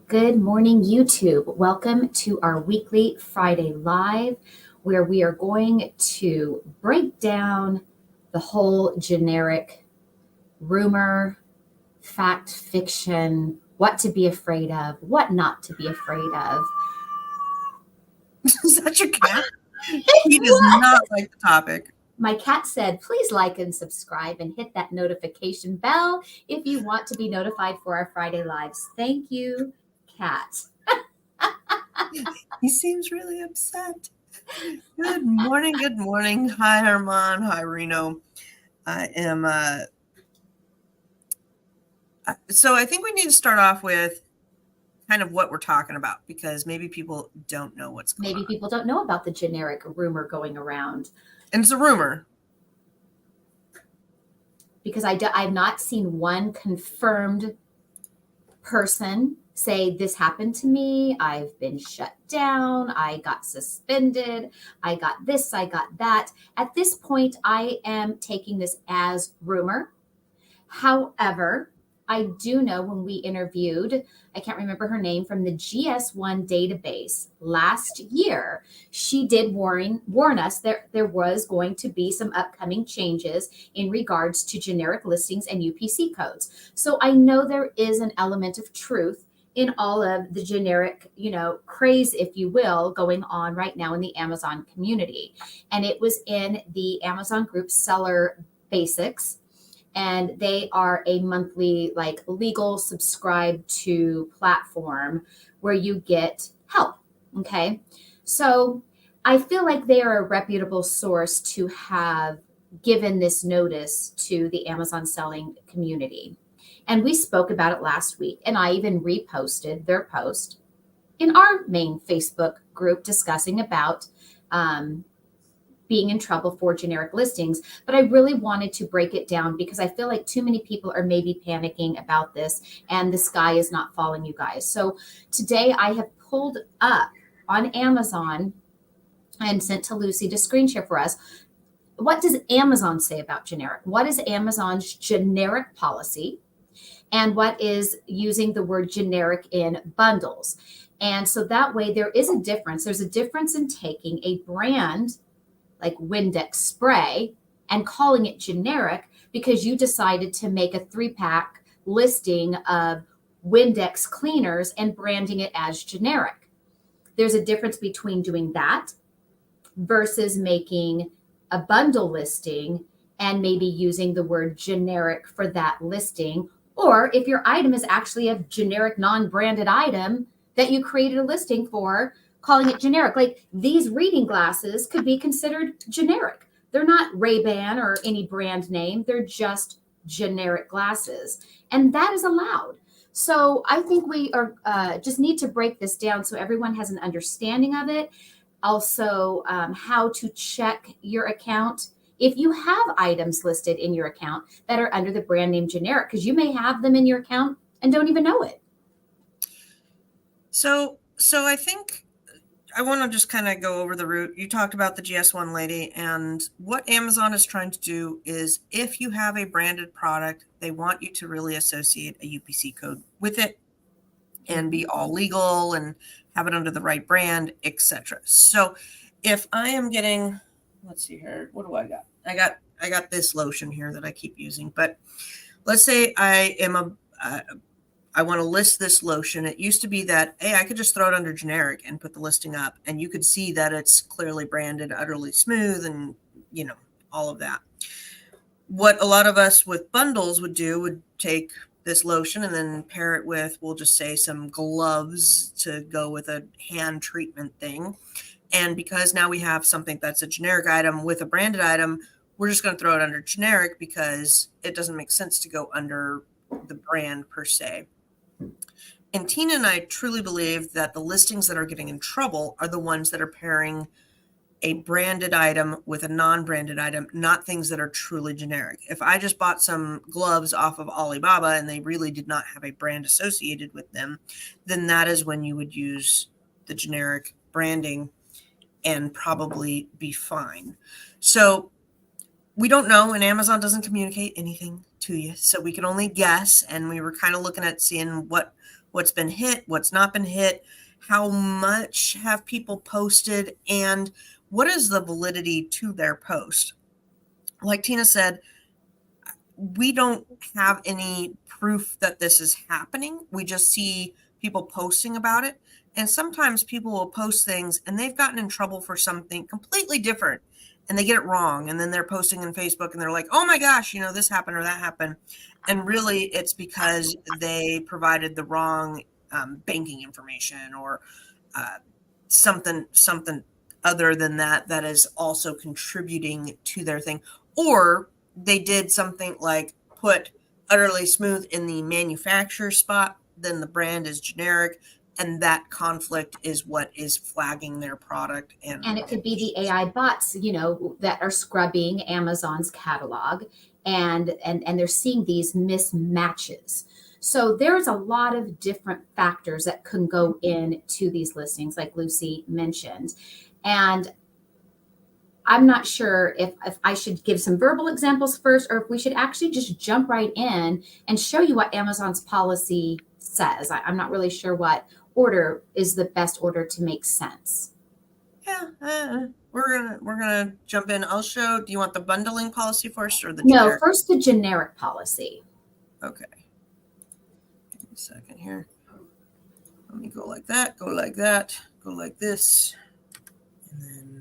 Good morning, YouTube. Welcome to our weekly Friday Live, where we are going to break down the whole generic rumor, fact, fiction, what to be afraid of, what not to be afraid of. Is that your cat? He does not like the topic. My cat said, please like and subscribe and hit that notification bell if you want to be notified for our Friday Lives. Thank you, cat. He seems really upset. Good morning. Good morning. Hi, Armand. Hi, Reno. I am. So I think we need to start off with kind of what we're talking about because maybe people don't know what's going on. Maybe people don't know about the generic rumor going around. And it's a rumor. Because I've not seen one confirmed person say this happened to me, I've been shut down, I got suspended, I got this, I got that. At this point, I am taking this as rumor. However, I do know when we interviewed, I can't remember her name, from the GS1 database last year, she did warn us that there was going to be some upcoming changes in regards to generic listings and UPC codes. So I know there is an element of truth in all of the generic, craze, if you will, going on right now in the Amazon community. And it was in the Amazon group Seller Basics. And they are a monthly, legal subscribe to platform where you get help. Okay. So I feel like they are a reputable source to have given this notice to the Amazon selling community. And we spoke about it last week. And I even reposted their post in our main Facebook group discussing about being in trouble for generic listings. But I really wanted to break it down because I feel like too many people are maybe panicking about this and the sky is not falling, you guys. So today I have pulled up on Amazon and sent to Lucy to screen share for us. What does Amazon say about generic? What is Amazon's generic policy? And what is using the word generic in bundles? And so that way there is a difference. There's a difference in taking a brand like Windex spray and calling it generic because you decided to make a 3-pack listing of Windex cleaners and branding it as generic. There's a difference between doing that versus making a bundle listing and maybe using the word generic for that listing. Or if your item is actually a generic non-branded item that you created a listing for, calling it generic. Like these reading glasses could be considered generic. They're not Ray-Ban or any brand name. They're just generic glasses. And that is allowed. So I think we are just need to break this down so everyone has an understanding of it. Also, how to check your account. If you have items listed in your account that are under the brand name generic, because you may have them in your account and don't even know it. So I think I want to just kind of go over the route. You talked about the GS1 lady, and what Amazon is trying to do is if you have a branded product, they want you to really associate a UPC code with it and be all legal and have it under the right brand, etc. So if I am getting, let's see here, what do I got? I got this lotion here that I keep using, but let's say I am I want to list this lotion. It used to be that, hey, I could just throw it under generic and put the listing up and you could see that it's clearly branded, utterly smooth and, all of that. What a lot of us with bundles would do would take this lotion and then pair it with, we'll just say some gloves to go with a hand treatment thing. And because now we have something that's a generic item with a branded item, we're just going to throw it under generic because it doesn't make sense to go under the brand per se. And Tina and I truly believe that the listings that are getting in trouble are the ones that are pairing a branded item with a non-branded item, not things that are truly generic. If I just bought some gloves off of Alibaba and they really did not have a brand associated with them, then that is when you would use the generic branding and probably be fine. So we don't know, and Amazon doesn't communicate anything to you, so we can only guess. And we were kind of looking at seeing what's been hit, what's not been hit, how much have people posted, and what is the validity to their post. Like Tina said, we don't have any proof that this is happening. We just see people posting about it. And sometimes people will post things and they've gotten in trouble for something completely different and they get it wrong. And then they're posting on Facebook and they're like, oh my gosh, this happened or that happened. And really it's because they provided the wrong banking information or something other than that is also contributing to their thing. Or they did something like put Utterly Smooth in the manufacturer spot, then the brand is generic, and that conflict is what is flagging their product. And it could be the AI bots, that are scrubbing Amazon's catalog, and they're seeing these mismatches. So there's a lot of different factors that can go into these listings, like Lucy mentioned. And I'm not sure if I should give some verbal examples first, or if we should actually just jump right in and show you what Amazon's policy says. I'm not really sure what order is the best order to make sense. Yeah, we're gonna jump in. I'll show. Do you want the bundling policy first or the generic? No, first the generic policy. Okay. Give me a second here. Let me go like that. Go like that. Go like this.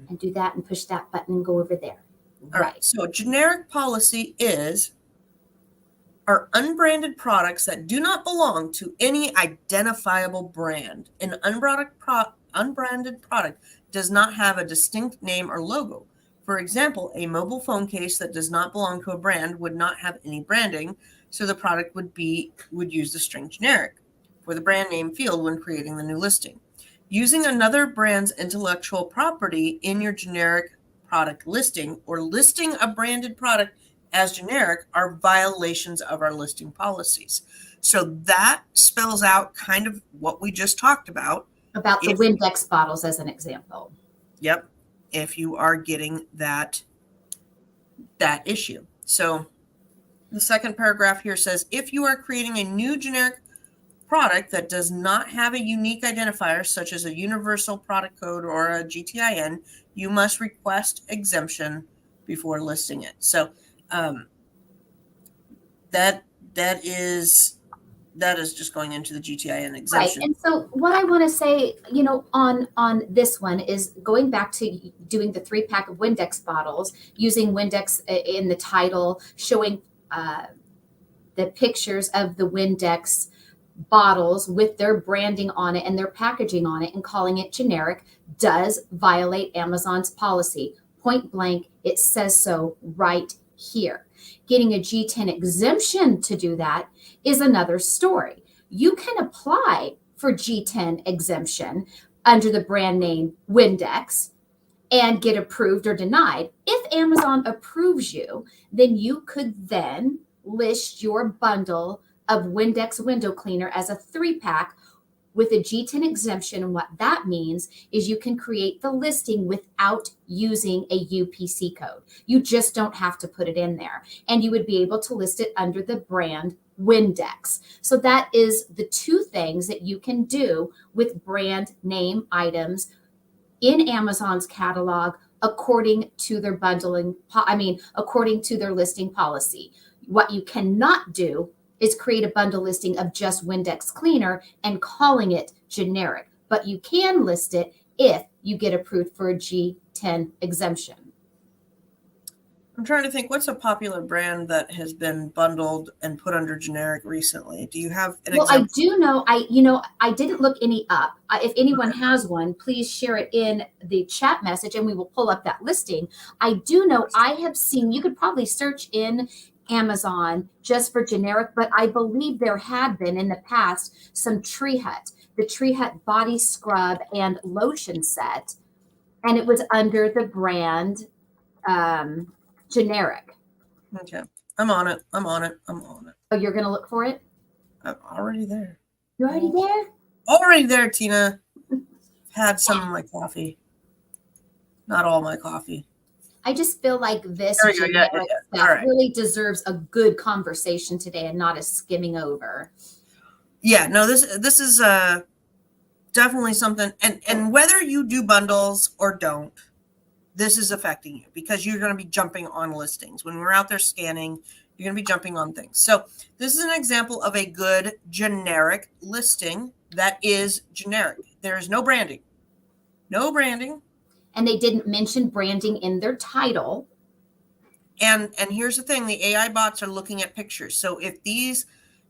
And do that and push that button and go over there. All right. So generic policy are unbranded products that do not belong to any identifiable brand. An unbranded product does not have a distinct name or logo. For example, a mobile phone case that does not belong to a brand would not have any branding, so the product would use the string generic for the brand name field when creating the new listing. Using another brand's intellectual property in your generic product listing or listing a branded product as generic are violations of our listing policies. So that spells out kind of what we just talked about. About the Windex bottles as an example. Yep. If you are getting that issue. So the second paragraph here says, if you are creating a new generic product that does not have a unique identifier, such as a universal product code or a GTIN, you must request exemption before listing it. So that is just going into the GTIN exemption. Right. And so what I want to say, on this one is going back to doing the 3-pack of Windex bottles, using Windex in the title, showing the pictures of the Windex bottles with their branding on it and their packaging on it and calling it generic does violate Amazon's policy. Point blank, it says so right here. Getting a G10 exemption to do that is another story. You can apply for G10 exemption under the brand name Windex and get approved or denied. If Amazon approves you, then you could then list your bundle of Windex window cleaner as a 3-pack with a G10 exemption. And what that means is you can create the listing without using a UPC code. You just don't have to put it in there. And you would be able to list it under the brand Windex. So that is the two things that you can do with brand name items in Amazon's catalog according to their according to their listing policy. What you cannot do is create a bundle listing of just Windex cleaner and calling it generic, but you can list it if you get approved for a G10 exemption. I'm trying to think, what's a popular brand that has been bundled and put under generic recently? Do you have an example? I do know. I didn't look any up. If anyone has one, please share it in the chat message and we will pull up that listing. I do know I have seen, you could probably search in Amazon just for generic, but I believe there had been in the past some Tree Hut, the Tree Hut body scrub and lotion set, and it was under the brand generic. Okay. I'm on it. Oh, you're going to look for it? I'm already there. You're already there? Already there, Tina. Had some of my coffee. Not all my coffee. I just feel like this There we go. Yeah, generic yeah. stuff All right. really deserves a good conversation today and not a skimming over. Yeah, no, this is definitely something, and whether you do bundles or don't, this is affecting you because you're going to be jumping on listings. When we're out there scanning, you're going to be jumping on things. So this is an example of a good generic listing that is generic. There is no branding. No branding. And they didn't mention branding in their title. And here's the thing, the AI bots are looking at pictures. So if these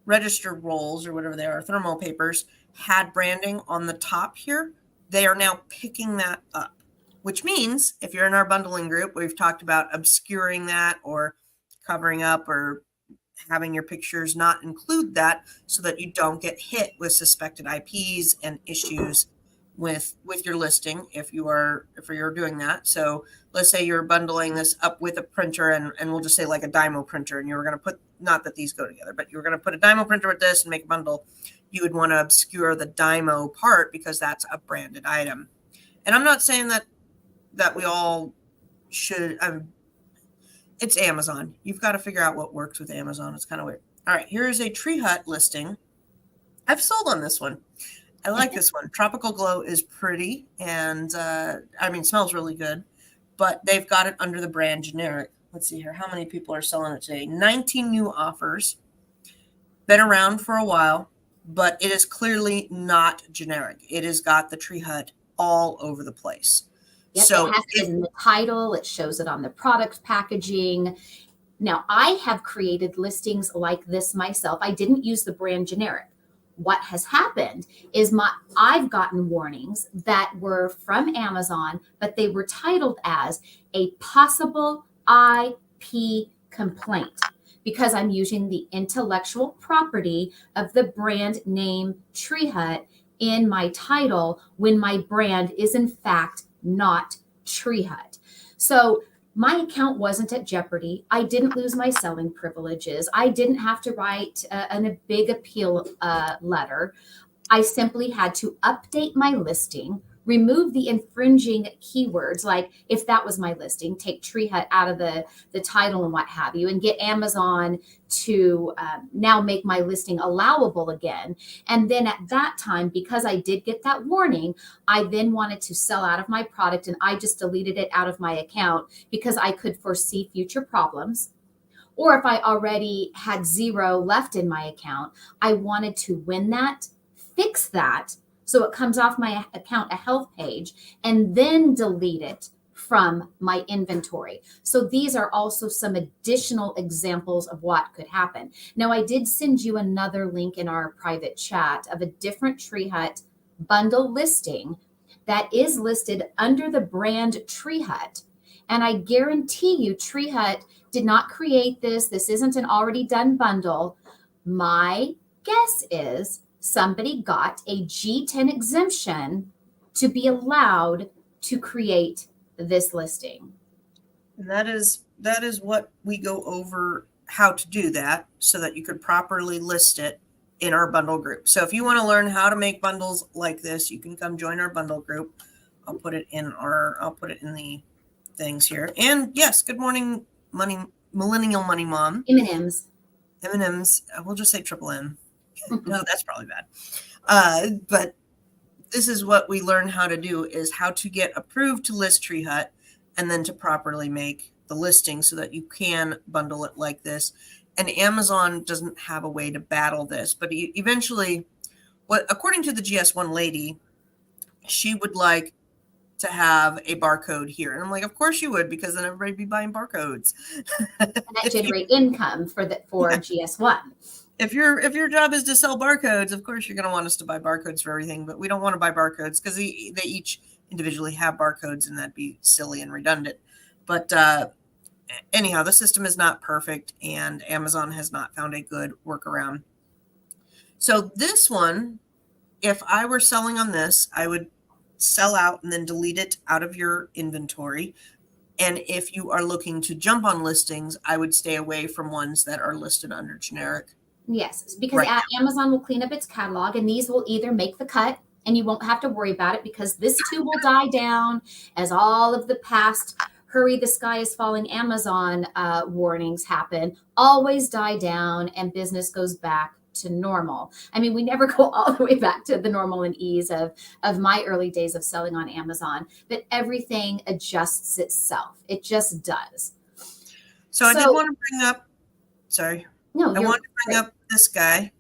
register rolls or whatever they are, thermal papers, had branding on the top here, they are now picking that up, which means if you're in our bundling group, we've talked about obscuring that or covering up or having your pictures not include that so that you don't get hit with suspected IPs and issues with your listing if you're doing that. So let's say you're bundling this up with a printer and we'll just say like a Dymo printer, and you were going to put, not that these go together, but you were going to put a Dymo printer with this and make a bundle. You would want to obscure the Dymo part because that's a branded item. And I'm not saying that we all should. It's Amazon. You've got to figure out what works with Amazon. It's kind of weird. All right, here is a tree hut listing. I've sold on this one. I like this one. Tropical Glow is pretty and smells really good, but they've got it under the brand generic. Let's see here. How many people are selling it today? 19 new offers. Been around for a while, but it is clearly not generic. It has got the tree hut all over the place. Yep, So it has it in the title. It shows it on the product packaging. Now, I have created listings like this myself. I didn't use the brand generic. What has happened is I've gotten warnings that were from Amazon, but they were titled as a possible IP complaint because I'm using the intellectual property of the brand name Tree Hut in my title when my brand is in fact not Tree Hut. So my account wasn't at jeopardy. I didn't lose my selling privileges. I didn't have to write a big appeal letter. I simply had to update my listing, remove the infringing keywords, like if that was my listing, take Tree Hut out of the title and what have you, and get Amazon to now make my listing allowable again. And then at that time, because I did get that warning, I then wanted to sell out of my product and I just deleted it out of my account because I could foresee future problems. Or if I already had zero left in my account, I wanted to win that, fix that, so it comes off my account a health page, and then delete it from my inventory. So these are also some additional examples of what could happen. Now, I did send you another link in our private chat of a different Tree Hut bundle listing that is listed under the brand Tree Hut. And I guarantee you, Tree Hut did not create this. This isn't an already done bundle. My guess is somebody got a G10 exemption to be allowed to create this listing. And that is what we go over, how to do that so that you could properly list it in our bundle group. So if you want to learn how to make bundles like this, you can come join our bundle group. I'll put it in the things here. And yes, good morning, millennial money mom. M&Ms. We'll just say triple M. No, that's probably bad. But this is what we learn how to do, is how to get approved to list Tree Hut and then to properly make the listing so that you can bundle it like this. And Amazon doesn't have a way to battle this, but eventually, according to the GS1 lady, she would like to have a barcode here. And I'm like, of course you would, because then everybody would be buying barcodes. And that generate income for GS1. If your job is to sell barcodes, of course you're going to want us to buy barcodes for everything, but we don't want to buy barcodes because they each individually have barcodes, and that'd be silly and redundant. But anyhow, the system is not perfect, and Amazon has not found a good workaround. So this one, if I were selling on this, I would sell out and then delete it out of your inventory. And if you are looking to jump on listings, I would stay away from ones that are listed under generic. Yes, because Amazon will clean up its catalog, and these will either make the cut and you won't have to worry about it because this too will die down as all of the past hurry, the sky is falling, Amazon warnings happen, always die down and business goes back to normal. I mean, we never go all the way back to the normal and ease of my early days of selling on Amazon, but everything adjusts itself. It just does. So I did want to bring up, sorry. No, I want to bring up this guy.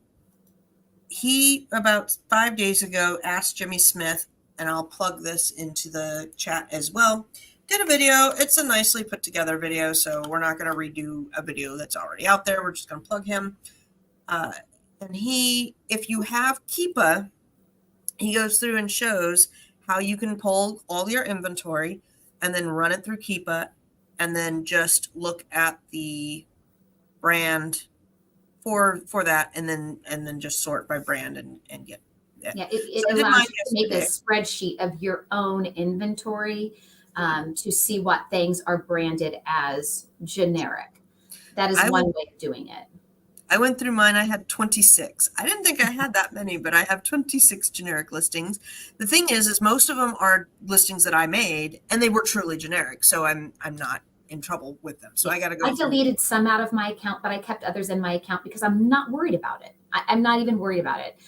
He, about 5 days ago, asked Jimmy Smith, and I'll plug this into the chat as well, did a video. It's a nicely put together video, so we're not going to redo a video that's already out there. We're just going to plug him. And if you have Keepa, he goes through and shows how you can pull all your inventory and then run it through Keepa and then just look at the brand for that and then just sort by brand and get that. Yeah, it allows you to make a spreadsheet of your own inventory to see what things are branded as generic. That is one way of doing it. I went through mine. I had 26. I didn't think I had that many, but I have 26 generic listings. The thing is most of them are listings that I made, and they were truly generic. So I'm not in trouble with them. So I got to go. I deleted some out of my account, but I kept others in my account because I'm not worried about it. I'm not even worried about it.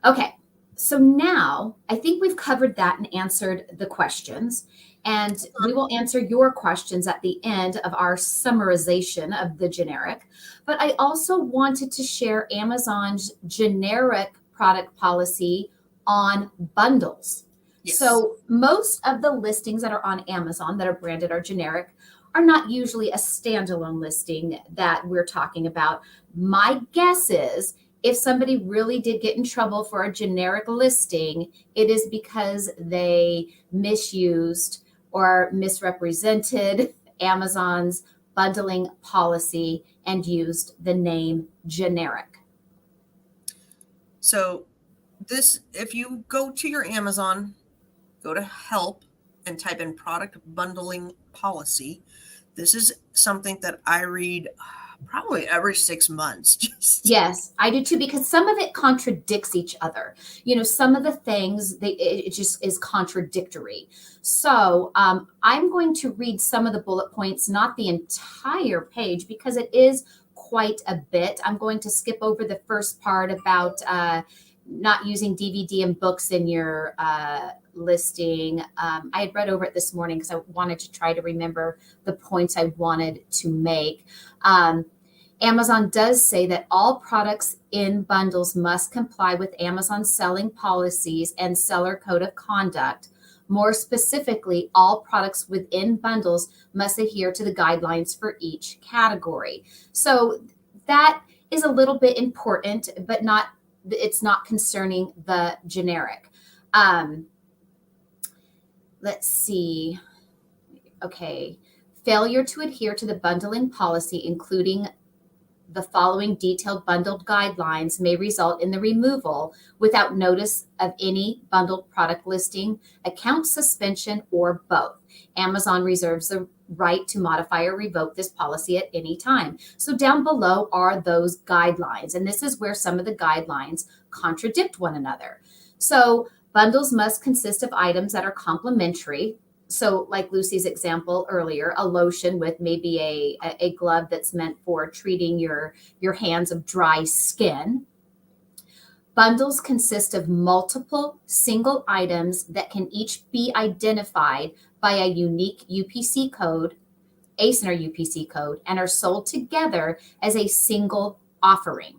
Okay. So now I think we've covered that and answered the questions. And we will answer your questions at the end of our summarization of the generic. But I also wanted to share Amazon's generic product policy on bundles. Yes. So most of the listings that are on Amazon that are branded are generic are not usually a standalone listing that we're talking about. My guess is if somebody really did get in trouble for a generic listing, it is because they misused or misrepresented Amazon's bundling policy and used the name generic. So if you go to your Amazon, go to help and type in product bundling policy. This is something that I read probably every 6 months. Yes, I do too, because some of it contradicts each other. Some of the things, it just is contradictory. So I'm going to read some of the bullet points, not the entire page, because it is quite a bit. I'm going to skip over the first part about not using DVD and books in your listing. I had read over it this morning because I wanted to try to remember the points I wanted to make. Amazon does say that all products in bundles must comply with Amazon's selling policies and seller code of conduct. More specifically, all products within bundles must adhere to the guidelines for each category. So that is a little bit important, but it's not concerning the generic. Let's see. Okay. Failure to adhere to the bundling policy, including the following detailed bundled guidelines, may result in the removal without notice of any bundled product listing, account suspension, or both. Amazon reserves the right to modify or revoke this policy at any time. So down below are those guidelines, and this is where some of the guidelines contradict one another. So bundles must consist of items that are complementary. So like Lucy's example earlier, a lotion with maybe a glove that's meant for treating your hands of dry skin. Bundles consist of multiple single items that can each be identified by a unique UPC code, ASIN or UPC code, and are sold together as a single offering.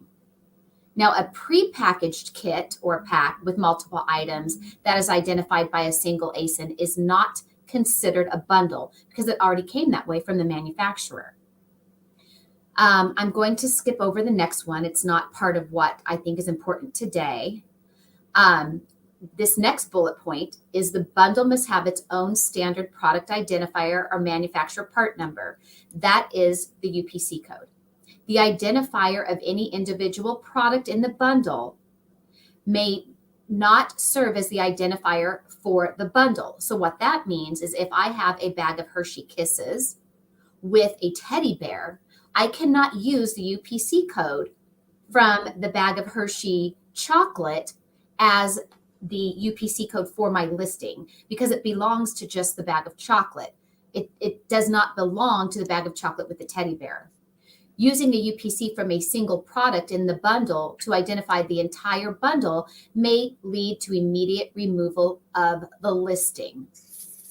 Now, a prepackaged kit or pack with multiple items that is identified by a single ASIN is not considered a bundle because it already came that way from the manufacturer. I'm going to skip over the next one. It's not part of what I think is important today. This next bullet point is the bundle must have its own standard product identifier or manufacturer part number. That is the UPC code. The identifier of any individual product in the bundle may not serve as the identifier for the bundle. So what that means is if I have a bag of Hershey Kisses with a teddy bear, I cannot use the UPC code from the bag of Hershey chocolate as the UPC code for my listing because it belongs to just the bag of chocolate. It does not belong to the bag of chocolate with the teddy bear. Using a UPC from a single product in the bundle to identify the entire bundle may lead to immediate removal of the listing.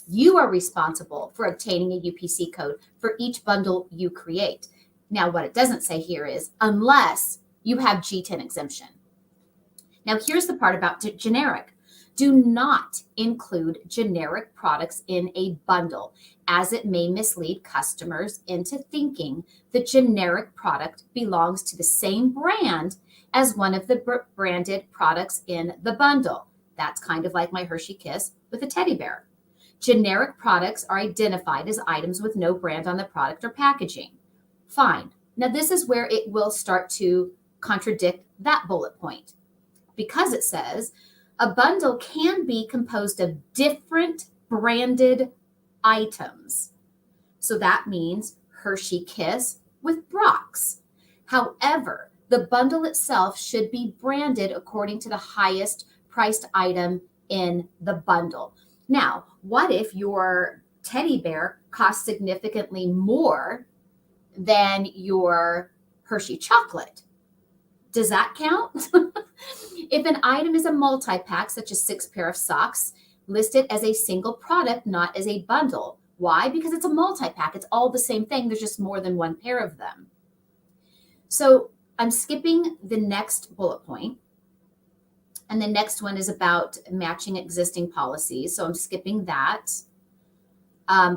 You are responsible for obtaining a UPC code for each bundle you create. Now, what it doesn't say here is unless you have G10 exemption. Now, here's the part about generic. Do not include generic products in a bundle, as it may mislead customers into thinking the generic product belongs to the same brand as one of the branded products in the bundle. That's kind of like my Hershey Kiss with a teddy bear. Generic products are identified as items with no brand on the product or packaging. Fine. Now, this is where it will start to contradict that bullet point, because it says a bundle can be composed of different branded items. So that means Hershey Kiss with Brock's. However, the bundle itself should be branded according to the highest priced item in the bundle. Now, what if your teddy bear costs significantly more than your Hershey chocolate? Does that count? If an item is a multi-pack, such as 6 pair of socks, list it as a single product, not as a bundle. Why? Because it's a multi-pack. It's all the same thing. There's just more than one pair of them. So I'm skipping the next bullet point. And the next one is about matching existing policies. So I'm skipping that.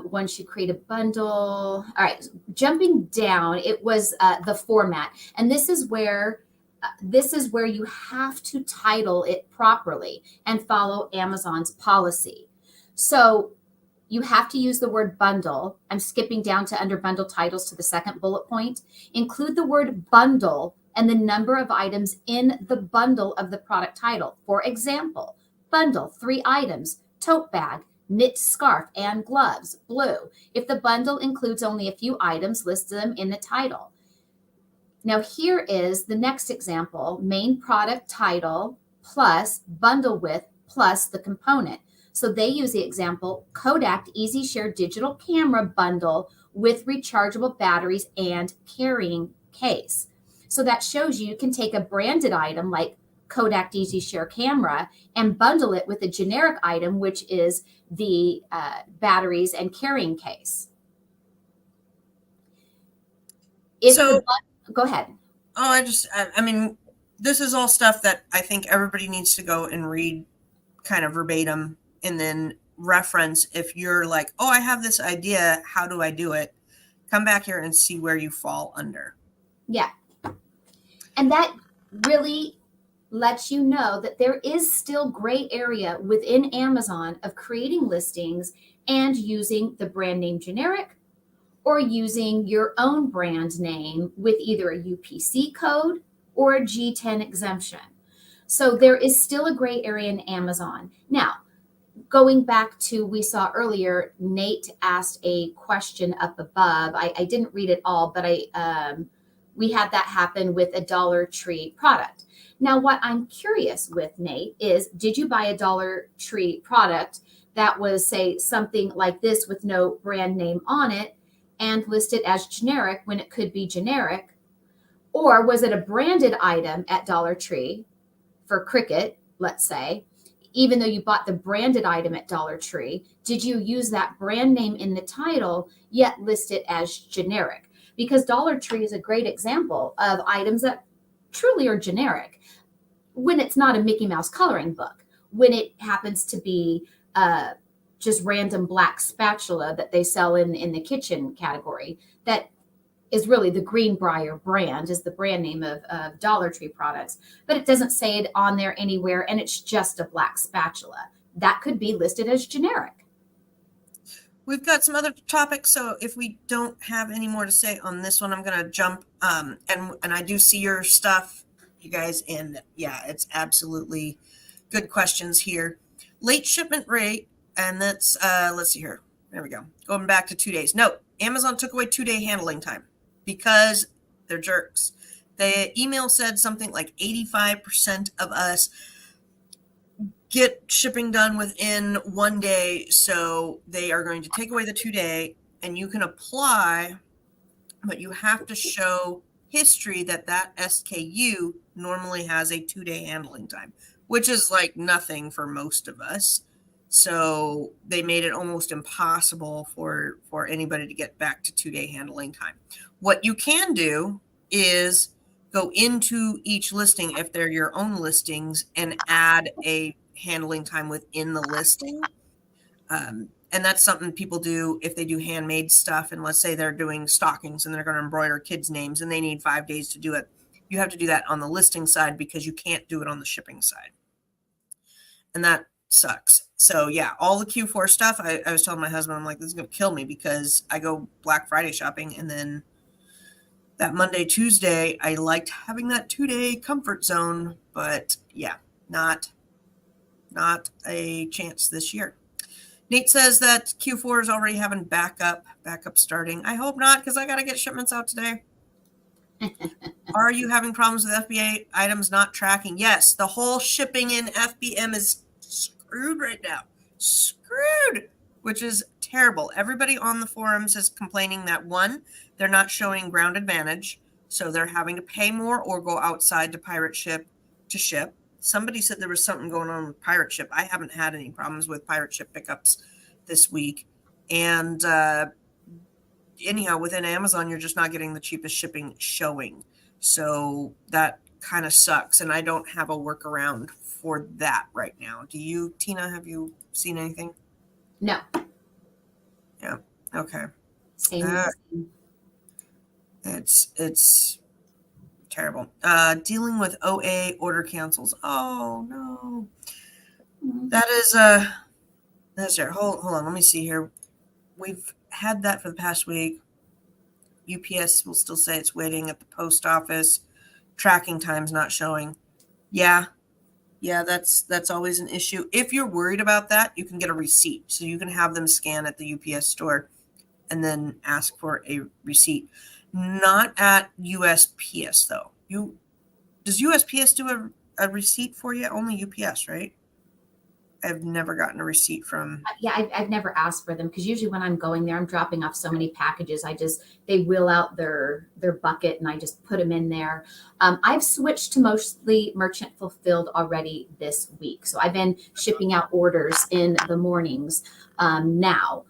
Once you create a bundle. All right, jumping down, it was the format. And this is where you have to title it properly and follow Amazon's policy. So you have to use the word bundle. I'm skipping down to under bundle titles to the second bullet point. Include the word bundle and the number of items in the bundle of the product title. For example, bundle 3 items, tote bag, knit scarf, and gloves, blue. If the bundle includes only a few items, list them in the title. Now here is the next example, main product title plus bundle width plus the component. So they use the example, Kodak Easy Share digital camera bundle with rechargeable batteries and carrying case. So that shows you can take a branded item like Kodak Easy Share camera and bundle it with a generic item, which is the batteries and carrying case. Go ahead. I mean, this is all stuff that I think everybody needs to go and read kind of verbatim and then reference. If you're like, oh, I have this idea, how do I do it? Come back here and see where you fall under. Yeah. And that really lets you know that there is still gray area within Amazon of creating listings and using the brand name generic or using your own brand name with either a UPC code or a G10 exemption. So there is still a gray area in Amazon. Now, going back to, we saw earlier, Nate asked a question up above. I didn't read it all, but we had that happen with a Dollar Tree product. Now, what I'm curious with, Nate, is did you buy a Dollar Tree product that was, say, something like this with no brand name on it and listed as generic when it could be generic? Or was it a branded item at Dollar Tree for Cricket, let's say, even though you bought the branded item at Dollar Tree, did you use that brand name in the title yet list it as generic? Because Dollar Tree is a great example of items that truly are generic when it's not a Mickey Mouse coloring book, when it happens to be just random black spatula that they sell in the kitchen category that is really the Greenbrier brand, is the brand name of Dollar Tree products, but it doesn't say it on there anywhere, and it's just a black spatula. That could be listed as generic. We've got some other topics, so if we don't have any more to say on this one, I'm going to jump, and I do see your stuff, you guys, and yeah, it's absolutely good questions here. Late shipment rate, and that's, let's see here. There we go. Going back to 2 days. No, Amazon took away 2-day handling time because they're jerks. The email said something like 85% of us get shipping done within 1 day. So they are going to take away the 2-day, and you can apply, but you have to show history that SKU normally has a 2-day handling time, which is like nothing for most of us. So they made it almost impossible for anybody to get back to 2-day handling time. What you can do is go into each listing, if they're your own listings, and add a handling time within the listing. And that's something people do if they do handmade stuff. And let's say they're doing stockings and they're going to embroider kids' names and they need 5 days to do it. You have to do that on the listing side because you can't do it on the shipping side. And that sucks. So yeah, all the Q4 stuff, I was telling my husband, I'm like, this is going to kill me because I go Black Friday shopping, and then that Monday, Tuesday, I liked having that 2-day comfort zone, but yeah, not a chance this year. Nate says that Q4 is already having backup starting. I hope not, because I got to get shipments out today. Are you having problems with FBA items not tracking? Yes, the whole shipping in FBM is screwed right now. Screwed, which is terrible. Everybody on the forums is complaining that, one, they're not showing ground advantage, so they're having to pay more or go outside to pirate ship to ship. Somebody said there was something going on with pirate ship. I haven't had any problems with pirate ship pickups this week. And anyhow, within Amazon, you're just not getting the cheapest shipping showing. So that kind of sucks. And I don't have a workaround for that right now. Do you, Tina, have you seen anything? No. Yeah. Okay. Same. It's terrible. Dealing with OA order cancels. Oh no. That is that's there. Hold on, let me see here. We've had that for the past week. UPS will still say it's waiting at the post office. Tracking time's not showing. Yeah, that's always an issue. If you're worried about that, you can get a receipt. So you can have them scan at the UPS store and then ask for a receipt. Not at USPS though. Does USPS do a receipt for you? Only UPS, right? I've never gotten a receipt from. Yeah, I've never asked for them, because usually when I'm going there, I'm dropping off so many packages. They wheel out their bucket and I just put them in there. I've switched to mostly merchant fulfilled already this week. So I've been shipping out orders in the mornings now.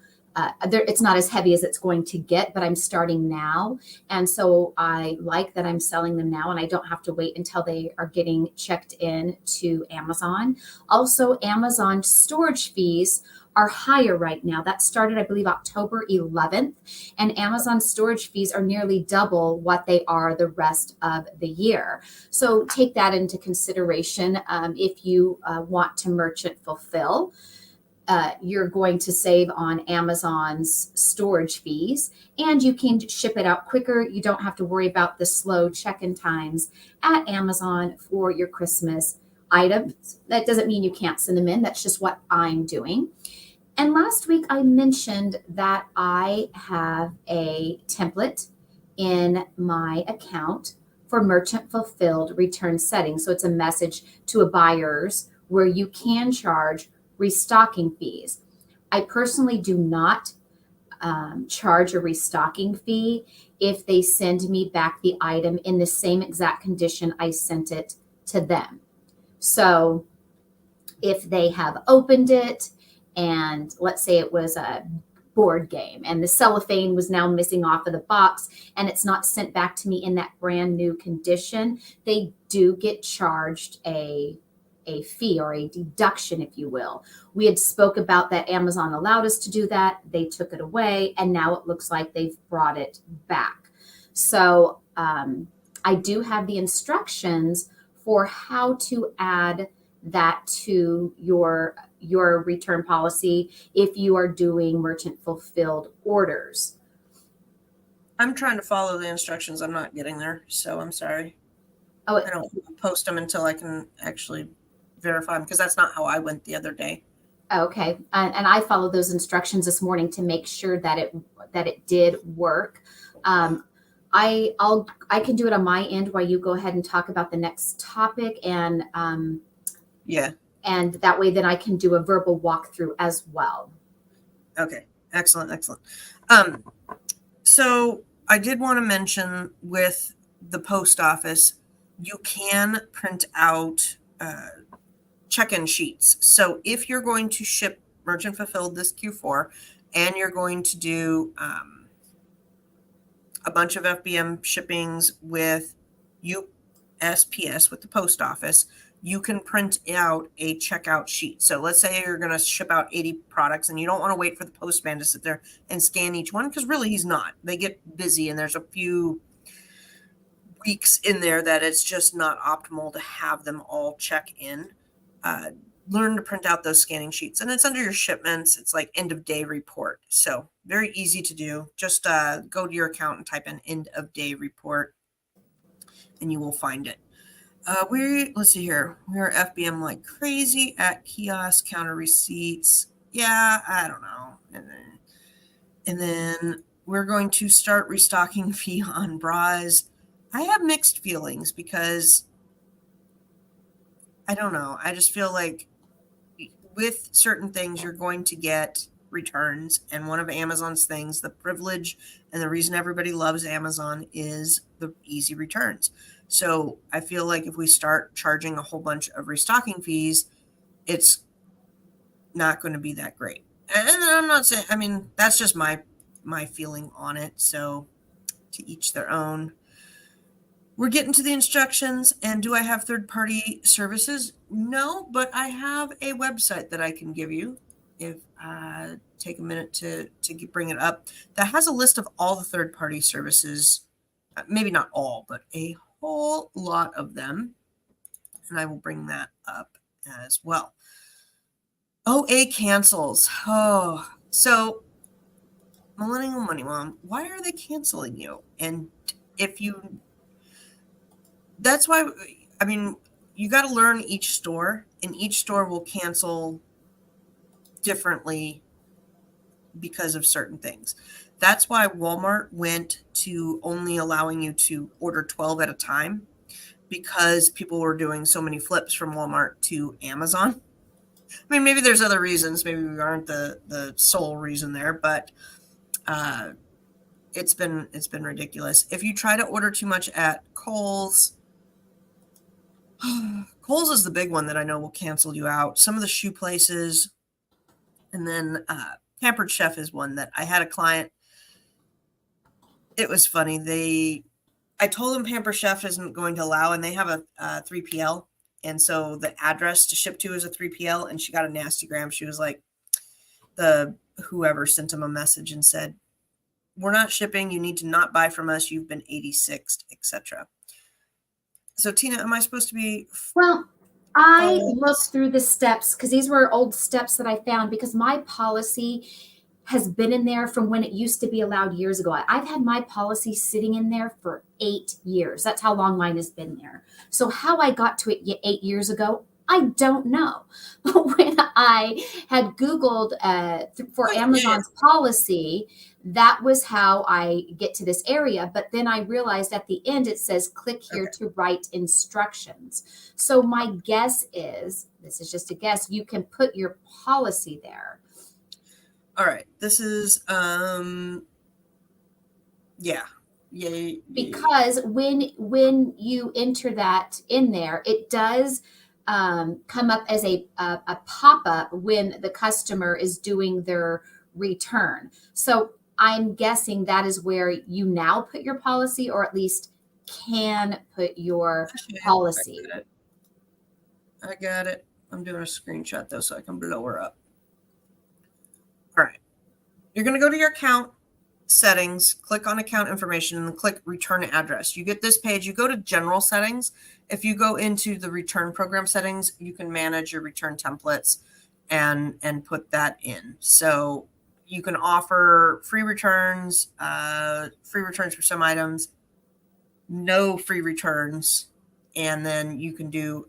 It's not as heavy as it's going to get, but I'm starting now. And so I like that I'm selling them now and I don't have to wait until they are getting checked in to Amazon. Also, Amazon storage fees are higher right now. That started, I believe, October 11th. And Amazon storage fees are nearly double what they are the rest of the year. So take that into consideration if you want to merchant fulfill. You're going to save on Amazon's storage fees, and you can ship it out quicker. You don't have to worry about the slow check-in times at Amazon for your Christmas items. That doesn't mean you can't send them in. That's just what I'm doing. And last week I mentioned that I have a template in my account for merchant fulfilled return settings. So it's a message to a buyers where you can charge restocking fees. I personally do not charge a restocking fee if they send me back the item in the same exact condition I sent it to them. So if they have opened it and let's say it was a board game and the cellophane was now missing off of the box and it's not sent back to me in that brand new condition, they do get charged a fee or a deduction, if you will. We had spoke about that Amazon allowed us to do that. They took it away, and now it looks like they've brought it back. So I do have the instructions for how to add that to your return policy if you are doing merchant fulfilled orders. I'm trying to follow the instructions. I'm not getting there, so I'm sorry. I don't post them until I can actually verify them, because that's not how I went the other day. Okay, and I followed those instructions this morning to make sure that it did work. I can do it on my end while you go ahead and talk about the next topic, and yeah, And that way then I can do a verbal walkthrough as well. Okay, excellent, excellent. So I did want to mention with the post office, you can print out check-in sheets. So if you're going to ship merchant fulfilled this Q4 and you're going to do a bunch of FBM shippings with USPS with the post office, you can print out a checkout sheet. So let's say you're going to ship out 80 products and you don't want to wait for the postman to sit there and scan each one, because really he's not. They get busy and there's a few weeks in there that it's just not optimal to have them all check in. Learn to print out those scanning sheets, and it's under your shipments. It's like end of day report. So very easy to do. Just go to your account and type in end of day report and you will find it. Let's see here. We're FBM like crazy at kiosk counter receipts. Yeah, I don't know. And then we're going to start restocking fee on bras. I have mixed feelings because I don't know. I just feel like with certain things, you're going to get returns. And one of Amazon's things, the privilege and the reason everybody loves Amazon is the easy returns. So I feel like if we start charging a whole bunch of restocking fees, it's not going to be that great. And I'm not saying, I mean, that's just my feeling on it. So to each their own. We're getting to the instructions. And do I have third-party services? No, but I have a website that I can give you if I take a minute to bring it up. That has a list of all the third-party services. Maybe not all, but a whole lot of them. And I will bring that up as well. OA cancels. Oh, so Millennial Money Mom, why are they canceling you? And if you... That's why, I mean, you got to learn each store, and each store will cancel differently because of certain things. That's why Walmart went to only allowing you to order 12 at a time, because people were doing so many flips from Walmart to Amazon. I mean, maybe there's other reasons. Maybe we aren't the sole reason there, but it's been ridiculous. If you try to order too much at Kohl's, Kohl's is the big one that I know will cancel you out. Some of the shoe places, and then Pampered Chef is one that I had a client. It was funny. I told them Pampered Chef isn't going to allow, and they have a 3PL, and so the address to ship to is a 3PL, and she got a nasty gram. She was like, whoever sent them a message and said, "We're not shipping. You need to not buy from us. You've been 86'd, etc." So, Tina, am I supposed to be? Well, I looked through the steps because these were old steps that I found, because my policy has been in there from when it used to be allowed years ago. I've had my policy sitting in there for 8 years. That's how long mine has been there. So how I got to it 8 years ago, I don't know. But when I had Googled for Amazon's policy, that was how I get to this area. But then I realized at the end, it says, click here to write instructions. So my guess is, this is just a guess, you can put your policy there. All right. This is, yeah. Yay. Because when you enter that in there, it does come up as a pop-up when the customer is doing their return. So I'm guessing that is where you now put your policy, or at least can put your policy. I got it. I'm doing a screenshot though, so I can blow her up. All right. You're going to go to your account settings, click on account information, and click return address. You get this page. You go to general settings. If you go into the return program settings, you can manage your return templates and put that in. So you can offer free returns for some items, no free returns, and then you can do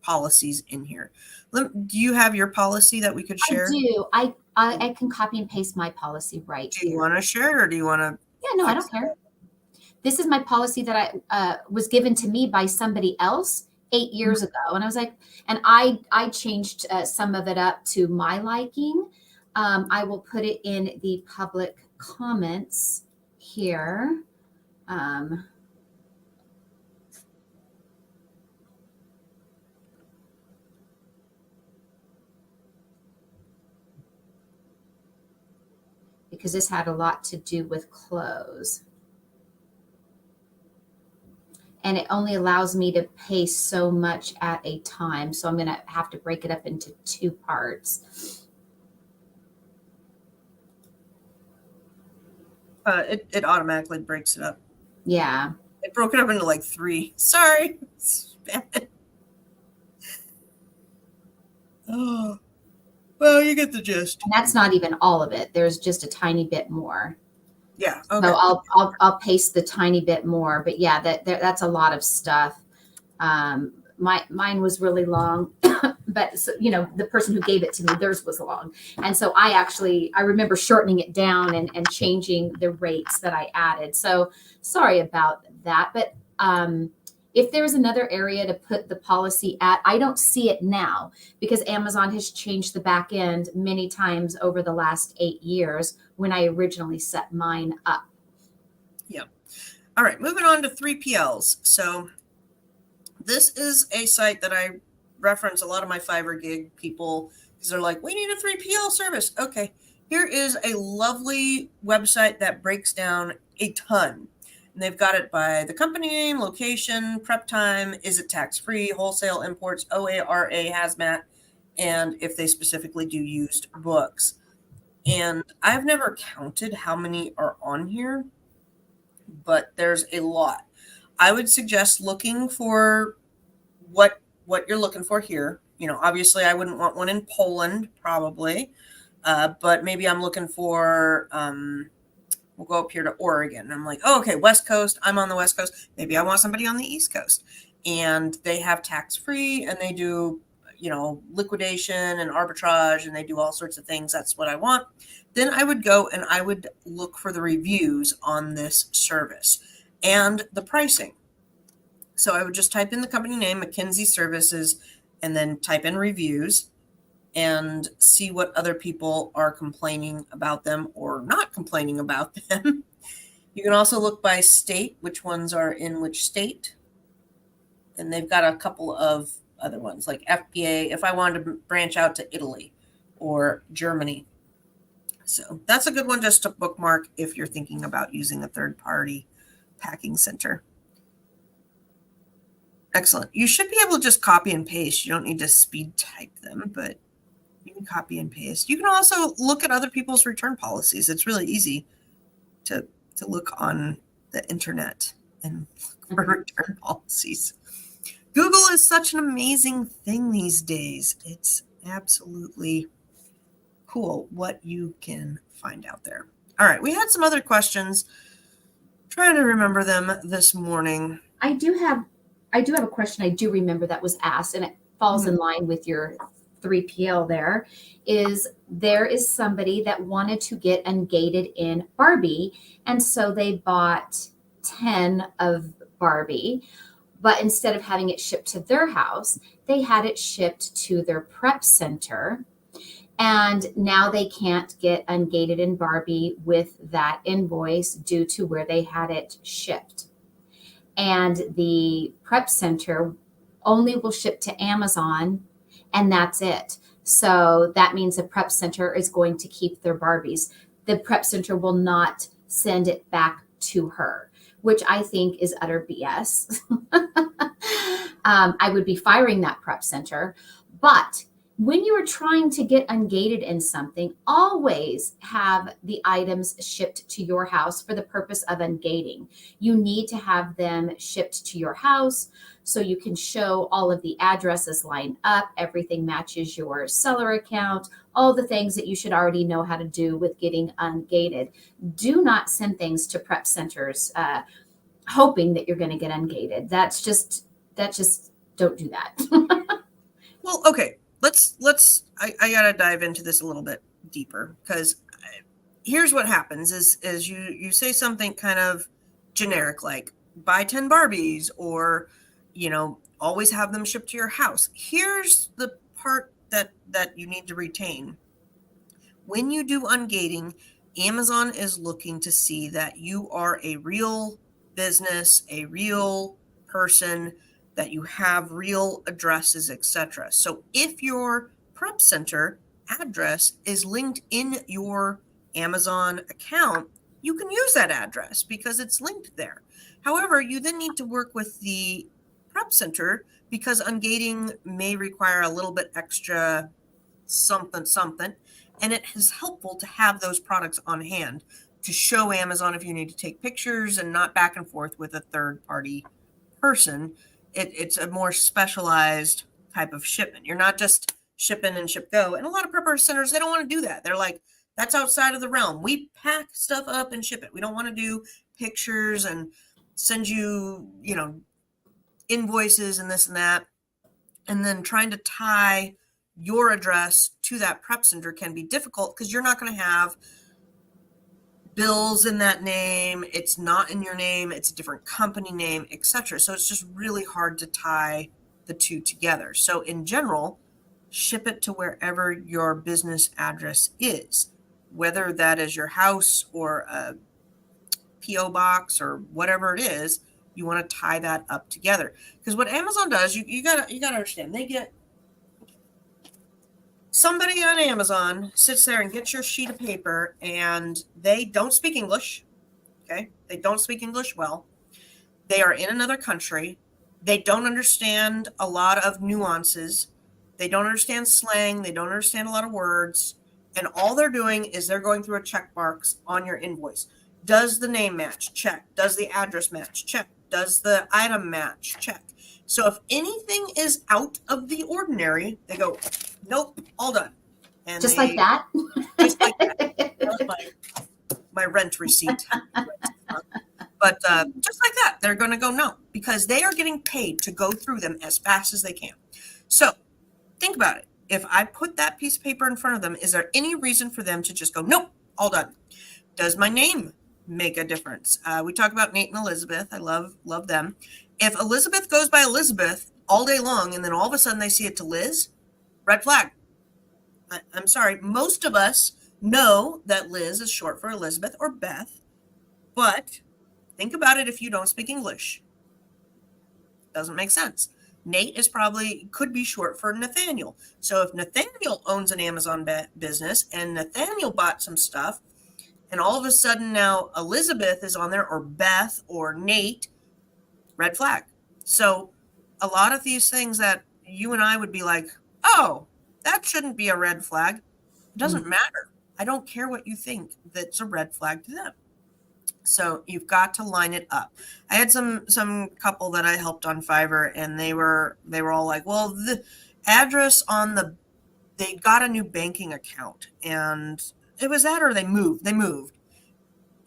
policies in here. Do you have your policy that we could share? I do. I can copy and paste my policy right here. Do you want to share it, or do you want to? Yeah, no, I don't care. This is my policy that I was given to me by somebody else, 8 years ago. And I was like, and I changed some of it up to my liking. I will put it in the public comments here. Because this had a lot to do with clothes. And it only allows me to pay so much at a time. So I'm going to have to break it up into 2 parts. It automatically breaks it up. Yeah. It broke it up into like 3. Sorry. Oh, well, you get the gist. And that's not even all of it. There's just a tiny bit more. Yeah. Okay. So I'll paste the tiny bit more, but yeah, that's a lot of stuff. Mine was really long, but so, the person who gave it to me, theirs was long. And so I remember shortening it down and changing the rates that I added. So sorry about that. But if there's another area to put the policy at, I don't see it now because Amazon has changed the back end many times over the last 8 years when I originally set mine up. Yeah. All right. Moving on to 3PLs. So this is a site that I reference a lot of my Fiverr gig people because they're like, we need a 3PL service. Okay. Here is a lovely website that breaks down a ton. And they've got it by the company name, location, prep time, is it tax-free, wholesale imports, OARA, hazmat, and if they specifically do used books. And I've never counted how many are on here, but there's a lot. I would suggest looking for what you're looking for here. Obviously I wouldn't want one in Poland probably, but maybe I'm looking for, we'll go up here to Oregon. I'm like, oh, okay, West Coast. I'm on the West Coast. Maybe I want somebody on the East Coast. And they have tax-free and they do, liquidation and arbitrage and they do all sorts of things. That's what I want. Then I would go and I would look for the reviews on this service and the pricing. So I would just type in the company name, McKinsey Services, and then type in reviews and see what other people are complaining about them or not complaining about them. You can also look by state, which ones are in which state. And they've got a couple of other ones like FBA, if I wanted to branch out to Italy or Germany. So that's a good one just to bookmark if you're thinking about using a third-party packing center. Excellent. You should be able to just copy and paste. You don't need to speed type them, but you can copy and paste. You can also look at other people's return policies. It's really easy to look on the internet and look for return policies. Google is such an amazing thing these days. It's absolutely cool what you can find out there. All right, we had some other questions. Trying to remember them this morning. I do have a question I do remember that was asked, and it falls in line with your 3PL there is somebody that wanted to get ungated in Barbie. And so they bought 10 of Barbie, but instead of having it shipped to their house, they had it shipped to their prep center. And now they can't get ungated in Barbie with that invoice due to where they had it shipped. And the prep center only will ship to Amazon, and that's it. So that means the prep center is going to keep their Barbies. The prep center will not send it back to her, which I think is utter BS. I would be firing that prep center. But when you are trying to get ungated in something, always have the items shipped to your house for the purpose of ungating. You need to have them shipped to your house so you can show all of the addresses line up, everything matches your seller account, all the things that you should already know how to do with getting ungated. Do not send things to prep centers hoping that you're going to get ungated. That's just don't do that. Well, okay. I gotta dive into this a little bit deeper because here's what happens is you say something kind of generic like buy 10 Barbies or always have them shipped to your house. Here's the part that you need to retain. When you do ungating, Amazon is looking to see that you are a real business, a real person, that you have real addresses, etc. So if your prep center address is linked in your Amazon account, you can use that address because it's linked there. However, you then need to work with the prep center because ungating may require a little bit extra something, and it is helpful to have those products on hand to show Amazon if you need to take pictures and not back and forth with a third party person. It's a more specialized type of shipment. You're not just shipping and ship go. And a lot of prepper centers, they don't want to do that. They're like, that's outside of the realm. We pack stuff up and ship it. We don't want to do pictures and send you, invoices and this and that. And then trying to tie your address to that prep center can be difficult because you're not going to have bills in that name. It's not in your name. It's a different company name, etc. So it's just really hard to tie the two together. So in general, ship it to wherever your business address is, whether that is your house or a PO box or whatever it is. You want to tie that up together because what Amazon does, you gotta understand, they get somebody on Amazon sits there and gets your sheet of paper and they don't speak English. Okay. They don't speak English well. They are in another country. They don't understand a lot of nuances. They don't understand slang. They don't understand a lot of words. And all they're doing is they're going through a checkbox on your invoice. Does the name match? Check. Does the address match? Check. Does the item match? Check. So if anything is out of the ordinary, they go, nope, all done. And just like that? Just like that. That was my rent receipt. But just like that, they're going to go no, because they are getting paid to go through them as fast as they can. So think about it. If I put that piece of paper in front of them, is there any reason for them to just go, nope, all done? Does my name make a difference? We talk about Nate and Elizabeth. I love them. If Elizabeth goes by Elizabeth all day long and then all of a sudden they see it to Liz, red flag. I'm sorry. Most of us know that Liz is short for Elizabeth or Beth, but think about it if you don't speak English. Doesn't make sense. Nate could be short for Nathaniel. So if Nathaniel owns an Amazon business and Nathaniel bought some stuff, and all of a sudden now Elizabeth is on there, or Beth or Nate, red flag. So a lot of these things that you and I would be like, oh, that shouldn't be a red flag. It doesn't matter. I don't care what you think. That's a red flag to them. So you've got to line it up. I had some couple that I helped on Fiverr, and they were all like, well, the address on they got a new banking account, and it was that, or they moved,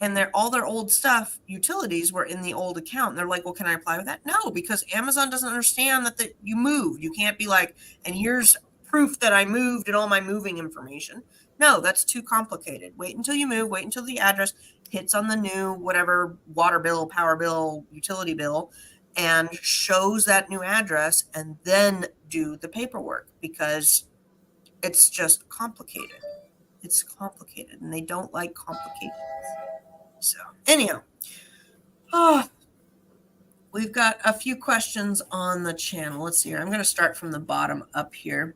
and all their old stuff, utilities, were in the old account. And they're like, well, can I apply with that? No, because Amazon doesn't understand that you moved. You can't be like, and here's proof that I moved and all my moving information. No, that's too complicated. Wait until you move. Wait until the address hits on the new whatever water bill, power bill, utility bill, and shows that new address, and then do the paperwork, because it's just complicated. It's complicated, and they don't like complications. So anyhow, we've got a few questions on the channel. Let's see here. I'm going to start from the bottom up here.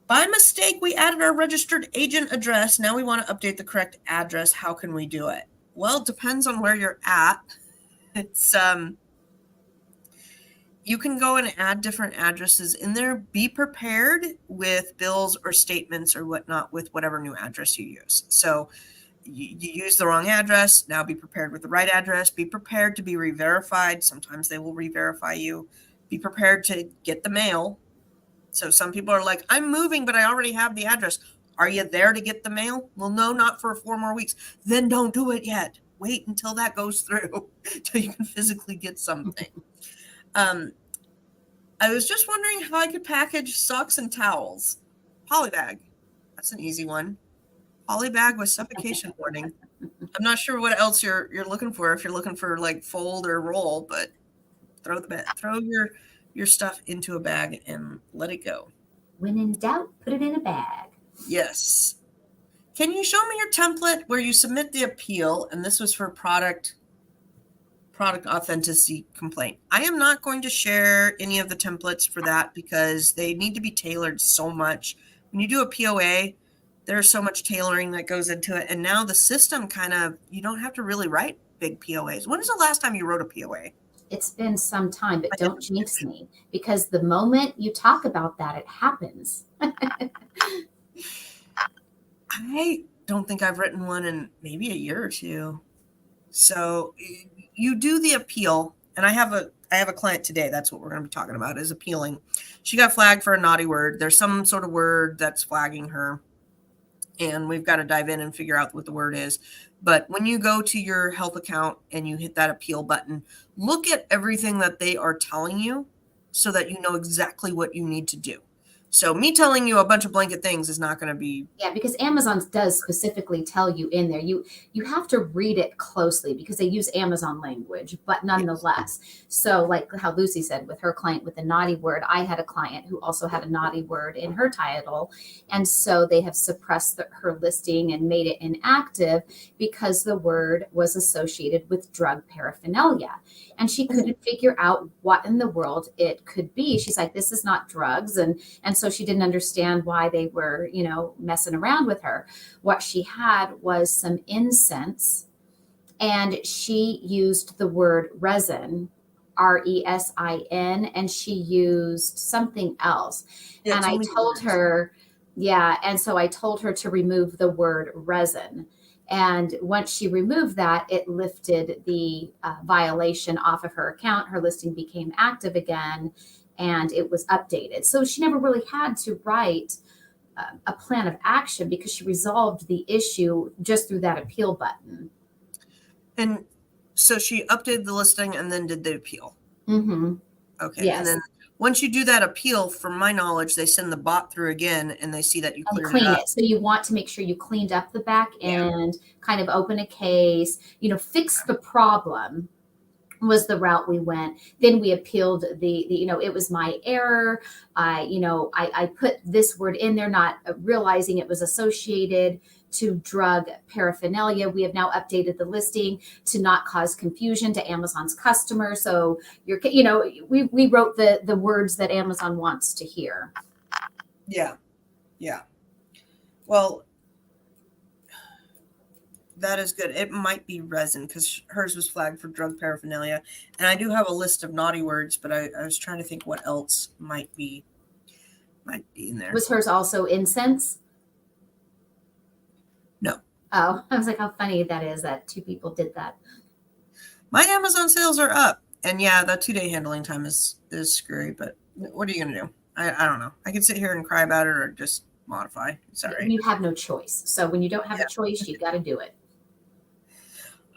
By mistake, we added our registered agent address. Now we want to update the correct address. How can we do it? Well, it depends on where you're at. It's you can go and add different addresses in there. Be prepared with bills or statements or whatnot with whatever new address you use. So you use the wrong address. Now be prepared with the right address. Be prepared to be re-verified. Sometimes they will re-verify you. Be prepared to get the mail. So some people are like, I'm moving, but I already have the address. Are you there to get the mail? Well, no, not for 4 more weeks. Then don't do it yet. Wait until that goes through till you can physically get something. I was just wondering how I could package socks and towels. Polybag. That's an easy one. Polybag with suffocation warning. I'm not sure what else you're looking for, if you're looking for like fold or roll, but Throw your stuff into a bag and let it go. When in doubt, put it in a bag. Yes. Can you show me your template where you submit the appeal? And this was for product authenticity complaint. I am not going to share any of the templates for that because they need to be tailored so much. When you do a POA, there's so much tailoring that goes into it. And now the system you don't have to really write big POAs. When was the last time you wrote a POA? It's been some time, but don't jinx me, because the moment you talk about that, it happens. I don't think I've written one in maybe a year or two. So you do the appeal, and I have a client today. That's what we're going to be talking about, is appealing. She got flagged for a naughty word. There's some sort of word that's flagging her, and we've got to dive in and figure out what the word is. But when you go to your health account and you hit that appeal button, look at everything that they are telling you so that you know exactly what you need to do. So me telling you a bunch of blanket things is not going to be. Yeah, because Amazon does specifically tell you in there, you have to read it closely because they use Amazon language, but nonetheless. So like how Lucy said with her client with the naughty word, I had a client who also had a naughty word in her title. And so they have suppressed her listing and made it inactive because the word was associated with drug paraphernalia. And she couldn't figure out what in the world it could be. She's like, this is not drugs. And so she didn't understand why they were, messing around with her. What she had was some incense, and she used the word resin, resin, and she used something else. Yeah, and I told her, and so I told her to remove the word resin. And once she removed that, it lifted the violation off of her account. Her listing became active again, and it was updated. So she never really had to write a plan of action because she resolved the issue just through that appeal button. And so she updated the listing and then did the appeal. Mm-hmm. Okay. Yes. And then once you do that appeal, from my knowledge, they send the bot through again and they see that you cleared it up. So you want to make sure you cleaned up the back end, kind of open a case, fix the problem was the route we went. Then we appealed it was my error. I put this word in there, not realizing it was associated to drug paraphernalia. We have now updated the listing to not cause confusion to Amazon's customers. So we wrote the words that Amazon wants to hear. Yeah. Yeah. Well, that is good. It might be resin because hers was flagged for drug paraphernalia. And I do have a list of naughty words, but I was trying to think what else might be in there. Was hers also incense? No. Oh, I was like, how funny that is that two people did that. My Amazon sales are up. And yeah, the 2-day handling time is screwy, but what are you going to do? I don't know. I can sit here and cry about it or just modify. Sorry. You have no choice. So when you don't have a choice, you got to do it.